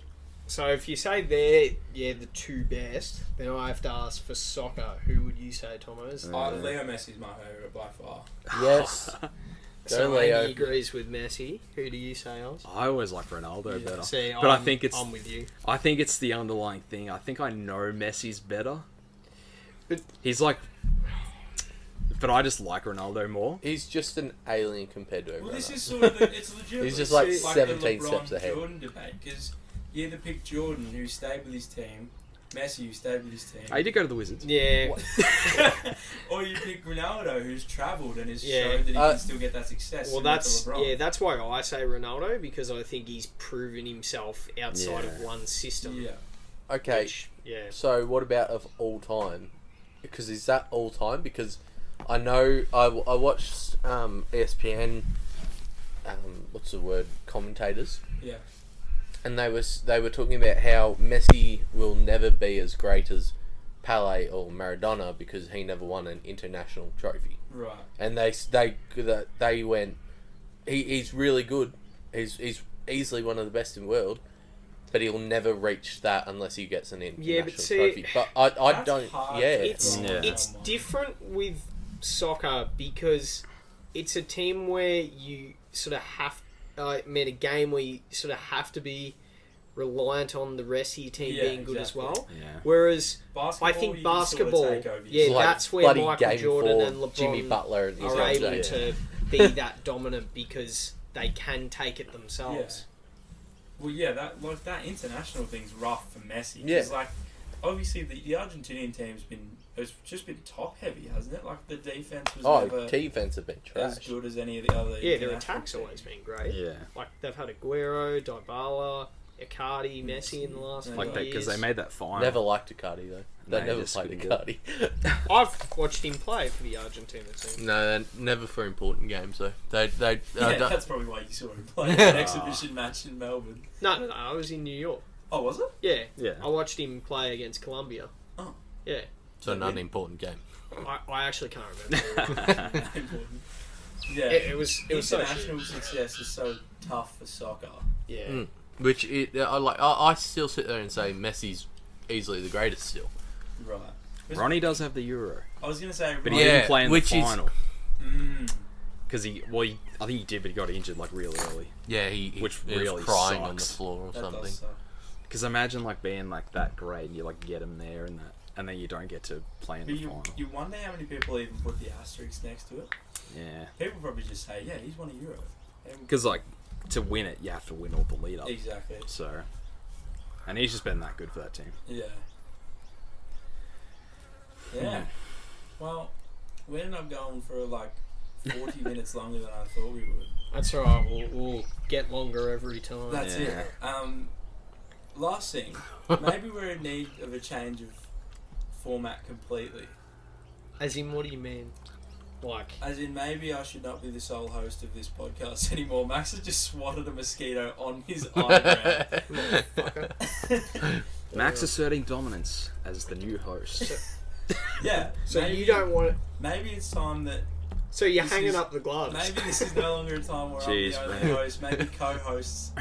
so if you say they're the two best, then I have to ask for soccer. Who would you say, Thomas? Leo Messi's my favourite by far. Yes. Go So Leo. Andy agrees with Messi. Who do you say, Oz? I always like Ronaldo better. See, But I think it's I'm with you. I think it's the underlying thing. I think I know Messi's better. But- He's like but I just like Ronaldo more. He's just an alien compared to Well, everyone this else. is sort of it's legit. He's just like the 17 LeBron steps ahead. Jordan debate, because you either pick Jordan, who stayed with his team, Messi, who stayed with his team. I did go to the Wizards. Yeah. Or you pick Ronaldo, who's travelled and has Yeah. showed that he can still get that success. Well, similar to that's LeBron. that's why I say Ronaldo, because I think he's proven himself outside of Yeah. one system. Yeah. Okay, Which, yeah. so what about of all time? Because is that all time? Because I know I watched ESPN, what's the word, commentators, Yeah. and they were talking about how Messi will never be as great as Pele or Maradona because he never won an international trophy. Right. And they went, he's really good. He's easily one of the best in the world, but he'll never reach that unless he gets an international see, trophy. But I That's don't. hard Yeah, to It's Yeah. it's different with soccer because it's a team where you sort of have, a game where you sort of have to be reliant on the rest of your team Yeah, being good exactly. as well. Yeah. Whereas Basketball, I think you can sort of basketball, take over yeah, yourself. that's where bloody Michael Game Jordan 4, and LeBron Jimmy Butler and his are MJ. able to be that dominant because they can take it themselves. Well, yeah, that international thing's rough for Messi. Yeah. Because, like, obviously the Argentinian team's it's just been top heavy, hasn't it? Like the defense was never defense have been as trash. good as any of the other. Yeah, their international attack's teams. always been great. Yeah. Like they've had Aguero, Dybala, Icardi, Messi in the last few Like that years. because they made that final. Never liked Icardi though. They No, never just played couldn't Icardi. I've watched him play for the Argentina team. No, never for important games though. They Yeah, that's probably why you saw him play an exhibition match in Melbourne. No, I was in New York. Oh, was it? Yeah, Yeah. I watched him play against Colombia. Oh. Yeah, So an unimportant game. I actually can't remember. Yeah, It was so international shit. success is so tough for soccer. Yeah. Mm. Which I still sit there and say Messi's easily the greatest still. Right. Ronnie does have the Euro, I was gonna say, but Ronnie, he didn't play in the which is- final Mm, because I think he did, but he got injured like really early. Yeah, he Which was really crying on the sucks. floor or that something. does suck. Because imagine like being like that great and you like get him there and then you don't get to play in But the final. you wonder how many people even put the asterisk next to it. Yeah, People probably just say, yeah, he's won a Euro. because like to win it, you have to win all the lead up. Exactly. So, and he's just been that good for that team. Yeah. Yeah. Well, we ended up going for like 40 minutes longer than I thought we would. That's all right. We'll get longer every time. That's Yeah. it. Last thing, maybe we're in need of a change of format completely. As in, what do you mean? Like, As in, maybe I should not be the sole host of this podcast anymore. Max has just swatted a mosquito on his eyebrow. motherfucker. Max asserting dominance as the new host. Yeah. So maybe, you don't want it. Maybe it's time that. So you're This hanging is- up the gloves. Maybe this is no longer a time where Jeez, I'm the only man. host. Maybe co-hosts.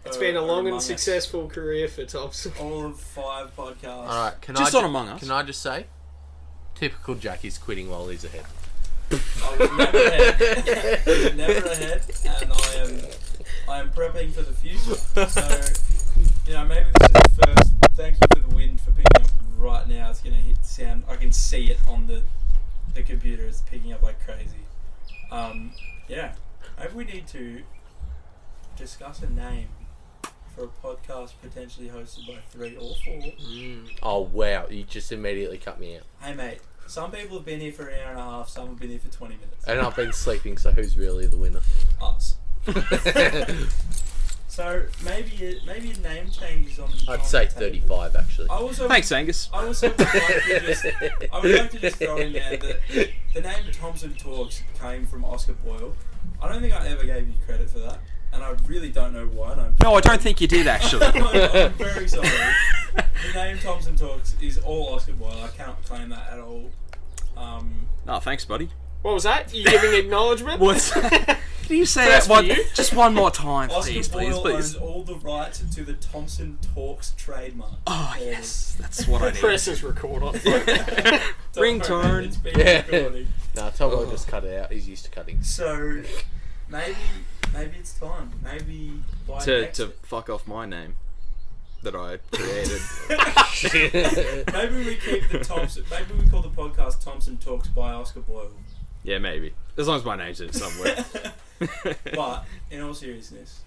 It's been a long among and us. successful career for Thompson. All of 5 podcasts. All right, Just on Among Us. Can I just say, typical Jackie's quitting while he's ahead. I was never ahead. I was never ahead, and I am prepping for the future. So, maybe this is the first. Thank you for the wind for picking up right now. It's gonna hit sound. I can see it on the computer. It's picking up like crazy. Yeah. Maybe we need to discuss a name for a podcast potentially hosted by 3 or 4. Oh wow, you just immediately cut me out. Hey mate, some people have been here for an hour and a half. Some have been here for 20 minutes. And I've been sleeping, so who's really the winner? Us. So maybe a name change is on. I'd on say the table. 35 actually. I also Thanks, Angus. I also would like to just throw in there that the name Thompson Talks came from Oscar Boyle. I don't think I ever gave you credit for that, and I really don't know why. And No, I don't think you did actually. I'm very sorry. The name Thompson Talks is all Oscar Boyle. I can't claim that at all. No, thanks, buddy. What was that? You giving acknowledgement? What's? Can you say First that one? for you. Just one more time, Oscar please, please, Boyle please. owns all the rights to the Thompson Talks trademark. Oh yes, that's what I need. Press this record on. Don't worry, Ringtone. mate, it's been Yeah. recording. No, Tom will just cut it out. He's used to cutting. So maybe it's time. Maybe by next to fuck off my name that I created. maybe we keep the Thompson. Maybe we call the podcast Thompson Talks by Oscar Boyle. Yeah, maybe. As long as my name's in it somewhere. But in all seriousness,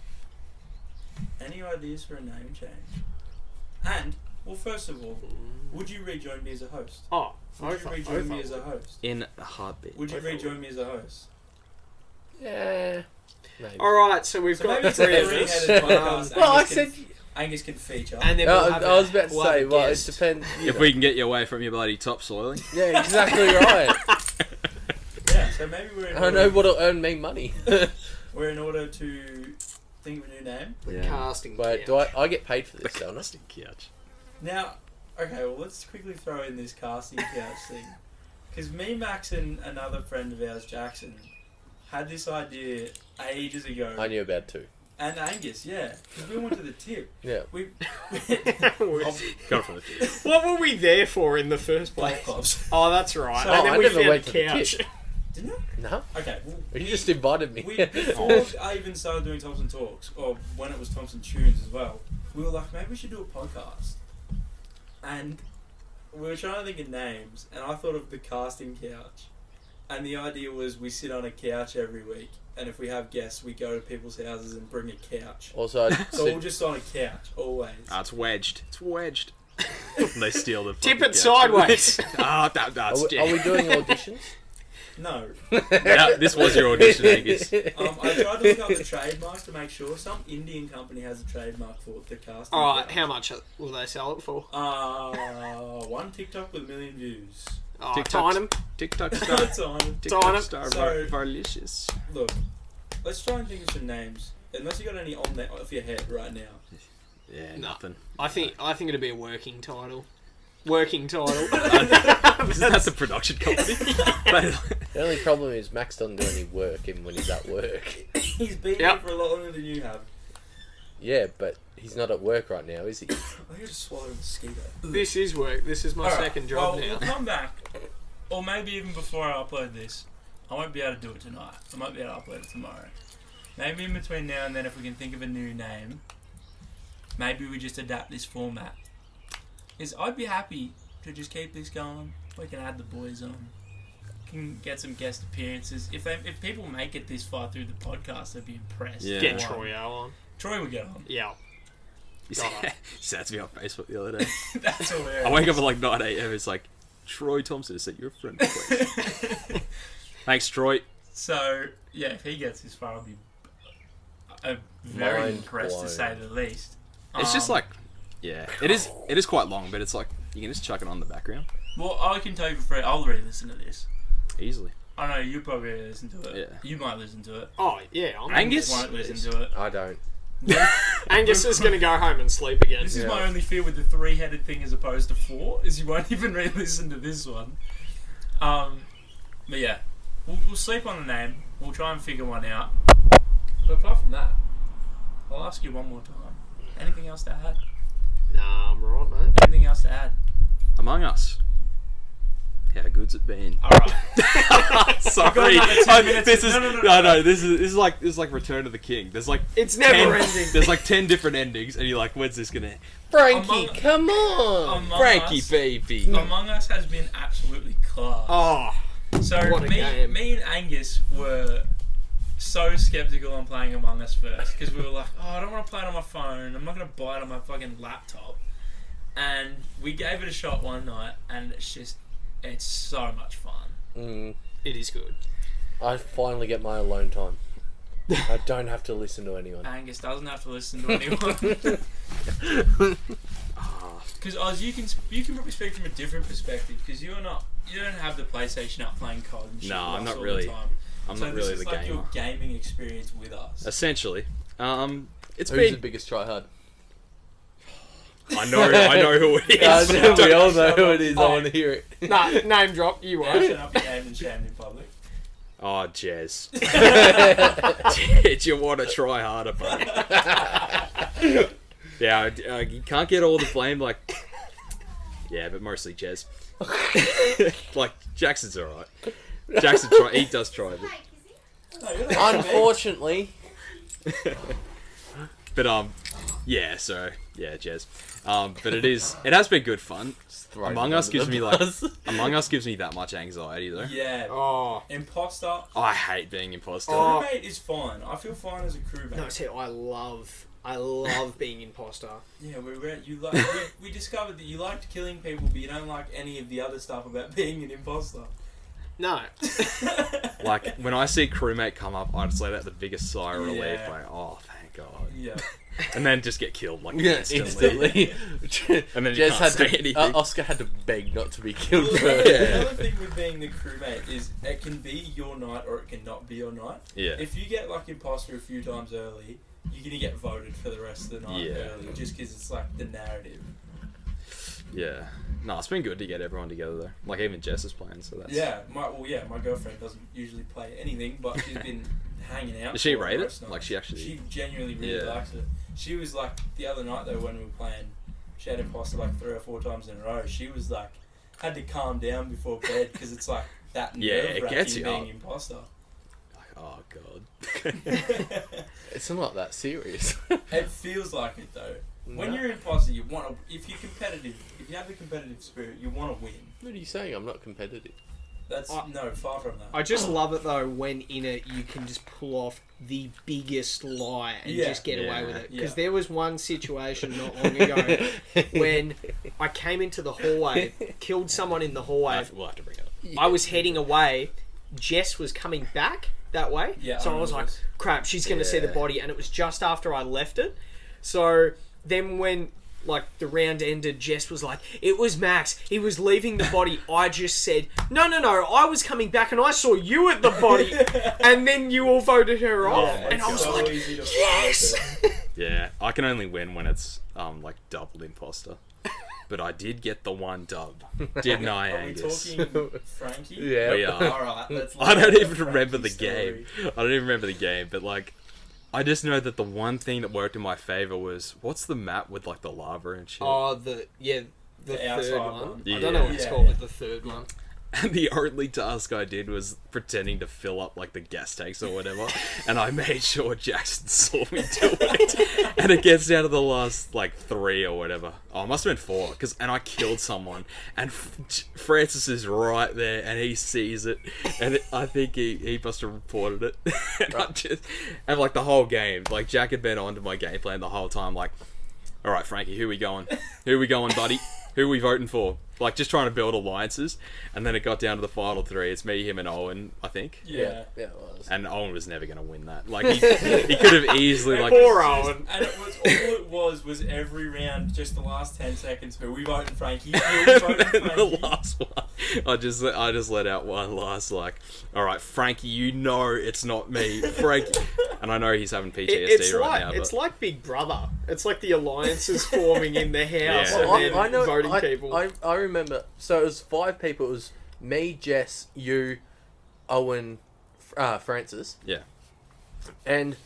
any ideas for a name change? And well, first of all, would you rejoin me as a host? Oh, Would you rejoin me as a host? In a heartbeat. Would you rejoin me as a host? Yeah. Maybe. Alright, so we've So got maybe it's a three of three-headed us. podcast. Well, I Angus said. Angus can feature. And then we'll have I was about to we'll have say, a well, it guest. depends. If we can get you away from your bloody topsoiling. Yeah, exactly right. Yeah, so maybe we're in I don't know what'll earn me money. we're in order to think of a new name. Casting Wait, couch. do I get paid for this, don't I? Couch. Now, okay, well, let's quickly throw in this casting couch thing. Because me, Max, and another friend of ours, Jackson, had this idea ages ago. I knew about 2. And Angus, yeah. Because we went to the tip. Yeah. We Got it from the tip. What were we there for in the first play place? clubs. Oh, that's right. So- and then I we never found went the to the couch. tip. Didn't you? No. Okay, well, You just invited me. before I even started doing Thompson Talks, or when it was Thompson Tunes as well, we were like, maybe we should do a podcast. And we were trying to think of names, and I thought of the casting couch. And the idea was we sit on a couch every week, and if we have guests, we go to people's houses and bring a couch. Also, So we're just on a couch, always. It's wedged. It's wedged. They steal the Tip fucking it couch. sideways. That's are we doing auditions? No. Yeah, this was your audition, Angus. I tried to look up the trademark to make sure. Some Indian company has a trademark for the casting Alright, couch. how much will they sell it for? One TikTok with 1 million views. Oh, TikTok. Tynum. TikTok That's star. on. TikTok star. So- Varlicious. Look, let's try and think of some names. Unless you got any on there off your head right now. Yeah, No. nothing. I think it'd be a working title. working title. Isn't that the production company? The only problem is Max doesn't do any work even when he's at work. He's been Yep. here for a lot longer than you have. Yeah, but he's not at work right now, is he? I think I just swallowed a mosquito. This is work. This is my second job now. We'll come back, or maybe even before I upload this. I won't be able to do it tonight. I might be able to upload it tomorrow. Maybe in between now and then, if we can think of a new name, maybe we just adapt this format. I'd be happy to just keep this going. We can add the boys on. Can get some guest appearances. If people make it this far through the podcast, they'd be impressed. Yeah. Get Troy on. Troy would get on. Yeah. He sat me on Facebook the other day. That's hilarious. I wake up at like 9 a.m. It's like, Troy Thompson said you're a friend request. Thanks, Troy. So, yeah, if he gets this far, I'll be very Mind impressed, blown. to say the least. It's just like, yeah, it is quite long, but it's like, you can just chuck it on the background. Well, I can tell you for free, I'll re-listen to this. Easily. I know you probably listen to it. Yeah. You might listen to it. Oh, yeah. Angus? Won't listen to it. I don't. Angus is going to go home and sleep again. This is my only fear with the 3-headed thing as opposed to 4, is you won't even re-listen to this one. But yeah, we'll sleep on the name. We'll try and figure one out. But apart from that, I'll ask you one more time. Anything else to add? Nah, I'm alright, mate. Anything else to add? Among Us. How good's it been? Alright. Sorry. another 10 minutes. This is No. This is like Return of the King. There's like It's never 10 ending. There's like 10 different endings, and you're like, when's this gonna? Frankie, Among- come on! Among Frankie, Us, baby. Among Us has been absolutely class. Oh, So what a game. me and Angus were so skeptical on playing Among Us first because we were like, oh, I don't want to play it on my phone. I'm not going to buy it on my fucking laptop. And we gave it a shot one night, and it's so much fun. it is good. I finally get my alone time. I don't have to listen to anyone. Angus doesn't have to listen to anyone. Because Oz, you can probably speak from a different perspective because you don't have the PlayStation up playing COD and shit. No, with I'm us not all really. The time. I'm So not this really is the like gamer. your gaming experience with us. Essentially, it's Who's been. the biggest tryhard? I know who it is. We all know who it is. I want to hear it. Nah, name drop. You Now won't. shut up, game and shamed in public. Oh, Jez. Did you want to try harder, buddy? Yeah, you can't get all the blame, like... Yeah, but mostly Jez. Like, Jackson's alright. Jackson, he does try, but... Unfortunately. But, yeah, so... Yeah, Jez. But it has been good fun. Among Us gives me, like... Among Us gives me that much anxiety, though. Yeah. Oh. Imposter. Oh, I hate being imposter. Oh. Crewmate is fine. I feel fine as a crewmate. No, see, I love being imposter. Yeah, we discovered that you liked killing people, but you don't like any of the other stuff about being an imposter. No. Like, when I see crewmate come up, I just let out the biggest sigh of relief. Yeah. Like, oh, thank God. Yeah. And then just get killed, like, Yeah, instantly. And then you Jez can't had say to, anything. Oscar had to beg not to be killed Well, first. the other thing with being the crewmate is it can be your night or it can not be your night. Yeah. If you get like imposter a few times early, you're gonna get voted for the rest of the night Yeah. early, just because it's like the narrative. Yeah. No, it's been good to get everyone together, though. Like, even Jess is playing, so that's... Yeah, my girlfriend doesn't usually play anything, but she's been hanging out. Does she for rate it? most nights. Like, she actually... She genuinely really Yeah. likes it. She was like, the other night though, when we were playing, she had imposter like 3 or 4 times in a row. She was like, had to calm down before bed because it's like that Yeah, it nerve-wracking gets you being up. imposter. Like, oh, God. It's not that serious. It feels like it though. When No. you're imposter, you want to. If you're competitive, if you have the competitive spirit, you want to win. What are you saying? I'm not competitive. That's no far from that. I just love it though when in it you can just pull off the biggest lie and Yeah. just get away Yeah. with it. Because Yeah. there was one situation not long ago when I came into the hallway, killed someone in the hallway. We'll have to bring it up. I was heading away. Jess was coming back that way. Yeah, So I I was remember like, this. crap, she's going to see the Yeah. body. And it was just after I left it. So then when like the round ended, Jess was like, it was Max. He was leaving the body. I just said, no. I was coming back and I saw you at the body. And then you all voted her off. Yeah, And it's I was so like, easy to yes! find it. Yeah, I can only win when it's, like, double imposter. but I did get the one dub, didn't I, Are we Angus? talking Frankie? Yeah. We are. Alright, let's I don't look even at remember the Frankie's game. I don't even remember the game, but like, I just know that the one thing that worked in my favor was what's the map with like the lava and shit. Oh, the The outside third one. one. Yeah. I don't know what it's Yeah, called, yeah. but the third one. And the only task I did was pretending to fill up like the gas tanks or whatever, and I made sure Jackson saw me do it. And it gets down to the last like 3 or whatever. Oh, it must have been 4, and I killed someone, and Francis is right there, and he sees it, and I think he must have reported it. And like the whole game, like Jack had been onto my game plan the whole time, like, all right, Frankie, who we going? Who we going, buddy? Who we voting for? Like, just trying to build alliances. And then it got down to the final 3. It's me, him, and Owen, I think. Yeah. Yeah, it was. And Owen was never going to win that. Like, he could have easily, like... Poor Owen. And it was every round, just the last 10 seconds, who we voting Frankie? Who we voting And then Frankie? the last one, I just let out one last, like, all right, Frankie, you know it's not me. Frankie. And I know he's having PTSD It's right like now. it's But like Big Brother. It's like the alliances forming in the house Yeah. and Well, then I know. voting people. I remember. So it was 5 people. It was me, Jess, you, Owen, Francis, yeah. and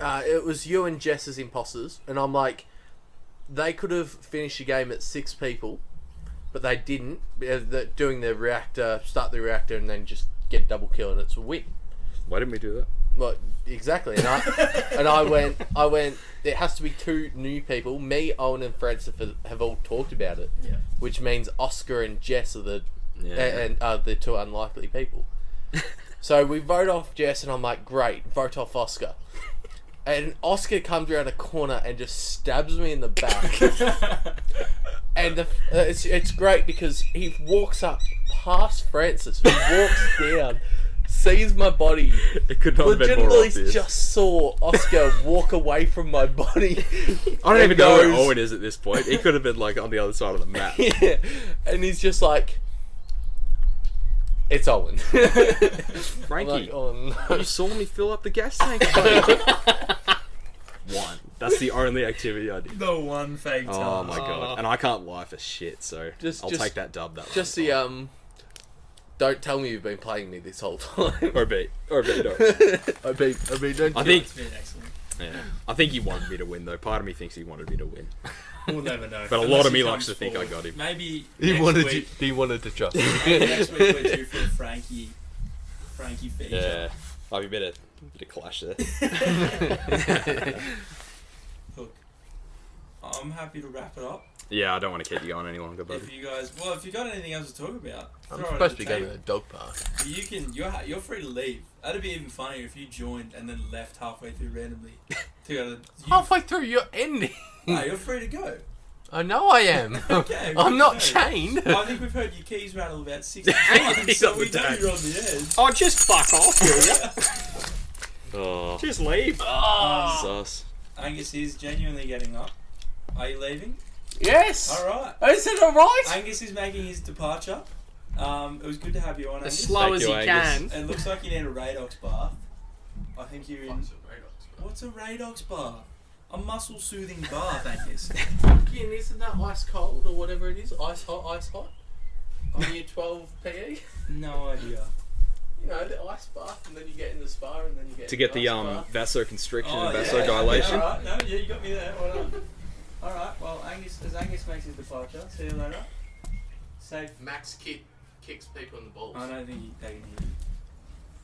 it was you and Jess as imposters. And I'm like, they could have finished the game at 6 people, but they didn't. Doing the reactor, start the reactor, and then just get a double kill, and it's a win. Why didn't we do that? Well, exactly. And I went. There has to be 2 new people. Me, Owen, and Francis have all talked about it, Yeah. which means Oscar and Jess are the Yeah. and are the 2 unlikely people. So we vote off Jess, and I'm like, great, vote off Oscar. And Oscar comes around a corner and just stabs me in the back. And it's great because he walks up past Francis, who walks down, sees my body, It could not have been more legitimately obvious. just saw Oscar walk away from my body. I don't even know where goes- Owen is at this point. He could have been like on the other side of the map. Yeah, and he's just like, it's Owen. Frankie, I'm like, oh no. you saw me fill up the gas tank. buddy. One. That's the only activity I did. The one fake time. Oh my god. And I can't lie for shit, so Just- I'll just- take that dub that Just one the time. don't tell me you've been playing me this whole time. Or B. Or B, no. I mean, don't. I think It's been excellent. yeah. I think he wanted me to win though. Part of me thinks he wanted me to win. We'll never know. But a Unless lot of he me comes likes to think I forward. got him. Maybe He next wanted week, he wanted to trust me. maybe next week we're due for a Frankie feature. Yeah. I'll be a bit of clash there. Look, I'm happy to wrap it up. Yeah, I don't want to keep you going any longer, buddy. If you got anything else to talk about, I'm throw it supposed at to be the going to table. a dog park. You're free to leave. That'd be even funnier if you joined and then left halfway through randomly. To go to, Halfway through your ending. no, you're free to go. I know I am. Okay, I'm not no. chained. I think we've heard your keys rattle about 60 times, He's so on we the know tag. you're on the edge. Oh, just fuck off, will ya? Oh, Just leave. sus. Angus is genuinely getting up. Are you leaving? Yes. Alright. Is it alright? Angus is making his departure. It was good to have you on, As Angus. slow Thank as you, he Angus. can. It looks like you need a Radox bath. I think you're in... What's a Radox bath? A muscle soothing bath, Angus. Fucking isn't that ice cold or whatever it is? Ice hot, ice hot? On your 12 PE? No idea. You know, the ice bath, and then you get in the spa, and then you get To get the ice bath. vasoconstriction Oh, and yeah. vasodilation. Yeah, alright. No, yeah, you got me there. Well done. Alright, well, as Angus makes his departure, see you later. Safe. Max kicks people in the balls. I don't think they can hear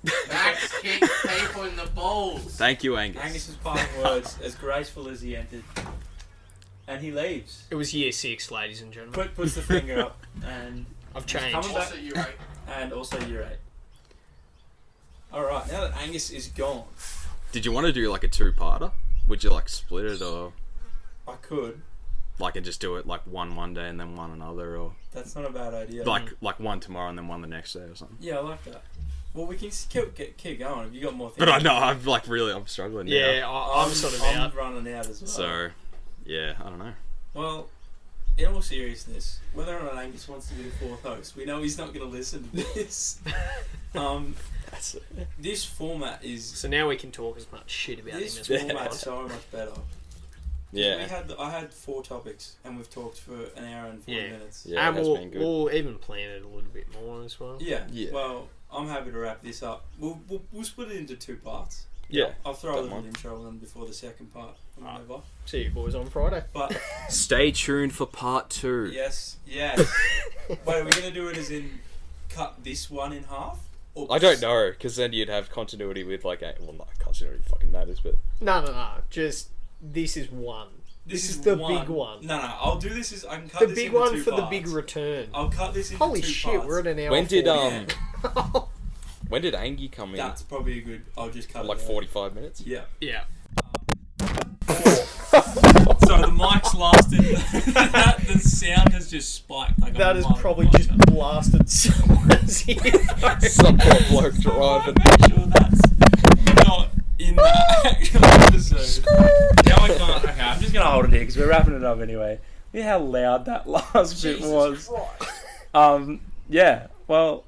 you. Max kicks people in the balls. Thank you, Angus. Angus's parting words, as graceful as he entered. And he leaves. It was year 6, ladies and gentlemen. Puts the finger up and I've changed. coming back. Also, you're right. And also you're 8. Alright, now that Angus is gone, Did you want to do like a 2-parter? Would you like split it or I could. like and just do it like one day and then one another or That's not a bad idea. like one tomorrow and then one the next day or something? Yeah, I like that. Well, we can keep going. Have you got more things? But I know I'm struggling. Yeah, now. I'm sort of I'm out. running out as well. So, yeah, I don't know. Well, in all seriousness, whether or not Angus wants to be the 4th host, we know he's not going to listen to this. That's This format is So now we can talk as much shit about him this as we format's want. so much better Yeah. I had 4 topics, and we've talked for an hour and 40 minutes. Yeah, And it has we'll, been good. we'll even plan it a little bit more as well. Yeah. Yeah. Well, I'm happy to wrap this up. We'll split it into 2 parts. Yeah. I'll throw a Don't little mind. intro in before the second part. Or whatever. See you boys on Friday. But Stay tuned for part 2. yes. Wait, are we gonna do it as in cut this one in half? Or I don't know, because then you'd have continuity with like, well, not continuity fucking matters, but No. Just this is one. This is the big one. No, I'll do this as I can cut The this big into one 2 for the parts. big return. I'll cut this into Holy 2 shit, parts. we're at an hour. when did 40. when did Angie come in? That's probably a good. I'll just cut Like it out. 45 minutes. Yeah. Yeah. So the mic's lasted. The sound has just spiked. Like That a has motherfucker. probably just blasted someone's earphone. Some poor bloke driving. Make sure that's not in the actual episode. Now I can't. Okay, I'm just gonna hold it here because we're wrapping it up anyway. Hear how loud that last bit was. Yeah. Well,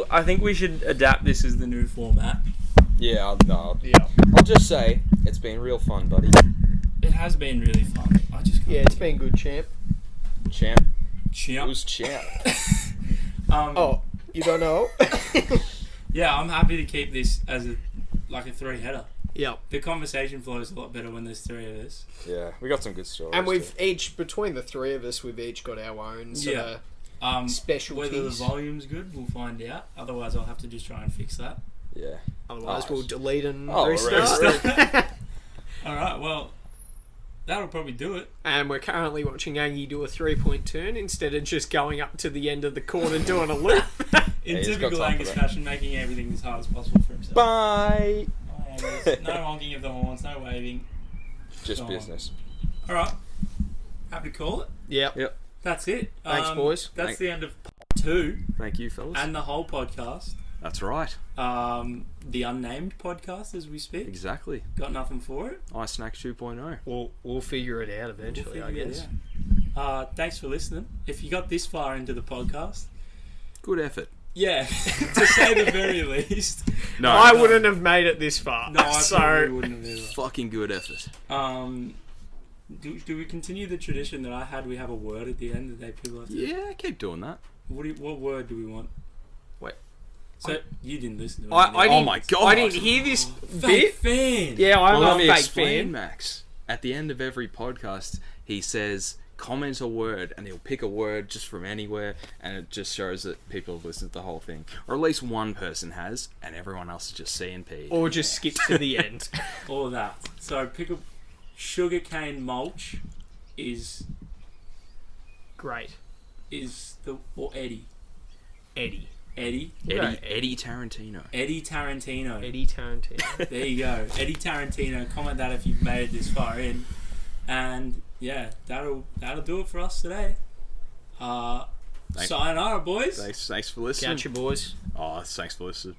I think we should adapt this as the new format. Yeah, no. Yeah. I'll just say, it's been real fun, buddy. It has been really fun. I just can't. Yeah, it's been good, champ. Champ. Champ. Who's champ? Oh, you don't know? Yeah, I'm happy to keep this as a 3-header. Yep. The conversation flows a lot better when there's 3 of us. Yeah, we got some good stories. And we've too. each, between the 3 of us, we've each got our own sort of specialties. Whether the volume's good, we'll find out. Otherwise, I'll have to just try and fix that. Yeah. Otherwise, Nice. we'll delete and Oh, restart. All right, well, that'll probably do it. And we're currently watching Angie do a 3-point turn instead of just going up to the end of the court and doing a loop. In he's got typical time for Angus that. fashion, making everything as hard as possible for himself. Bye. Bye, Angus. No honking of the horns, no waving. Just Oh. business. All right, happy to call it. Yep. Yep. That's it. Thanks, boys. That's the end of part 2 Thank you, fellas. and the whole podcast. That's right. The unnamed podcast as we speak. Exactly. Got nothing for it. Ice Snacks 2.0. We'll figure it out eventually, We'll I figure it guess. out. Thanks for listening. If you got this far into the podcast, Good effort. yeah, to say the very least. No. I wouldn't have made it this far. No, I probably so wouldn't have either. Fucking good effort. Do we continue the tradition that I had? We have a word at the end that people have to. Yeah, keep doing that. What word do we want? Wait. So you didn't listen to it. I Oh didn't, my God. I didn't hear this Fake bit. fan. Yeah, I'm Let a me fake explain, fan. Max. At the end of every podcast, he says, comment a word, and he'll pick a word just from anywhere, and it just shows that people have listened to the whole thing. Or at least one person has, and everyone else is just C&P. Or just skip to the end. All of that. So pick a sugarcane mulch is Great. or Eddie. Eddie. Eddie Eddie Tarantino. Tarantino. Eddie Tarantino. There you go. Eddie Tarantino. Comment that if you've made it this far in. And yeah, that'll do it for us today. Sayonara, boys. Thanks for listening. Catch you, boys. Oh, thanks for listening.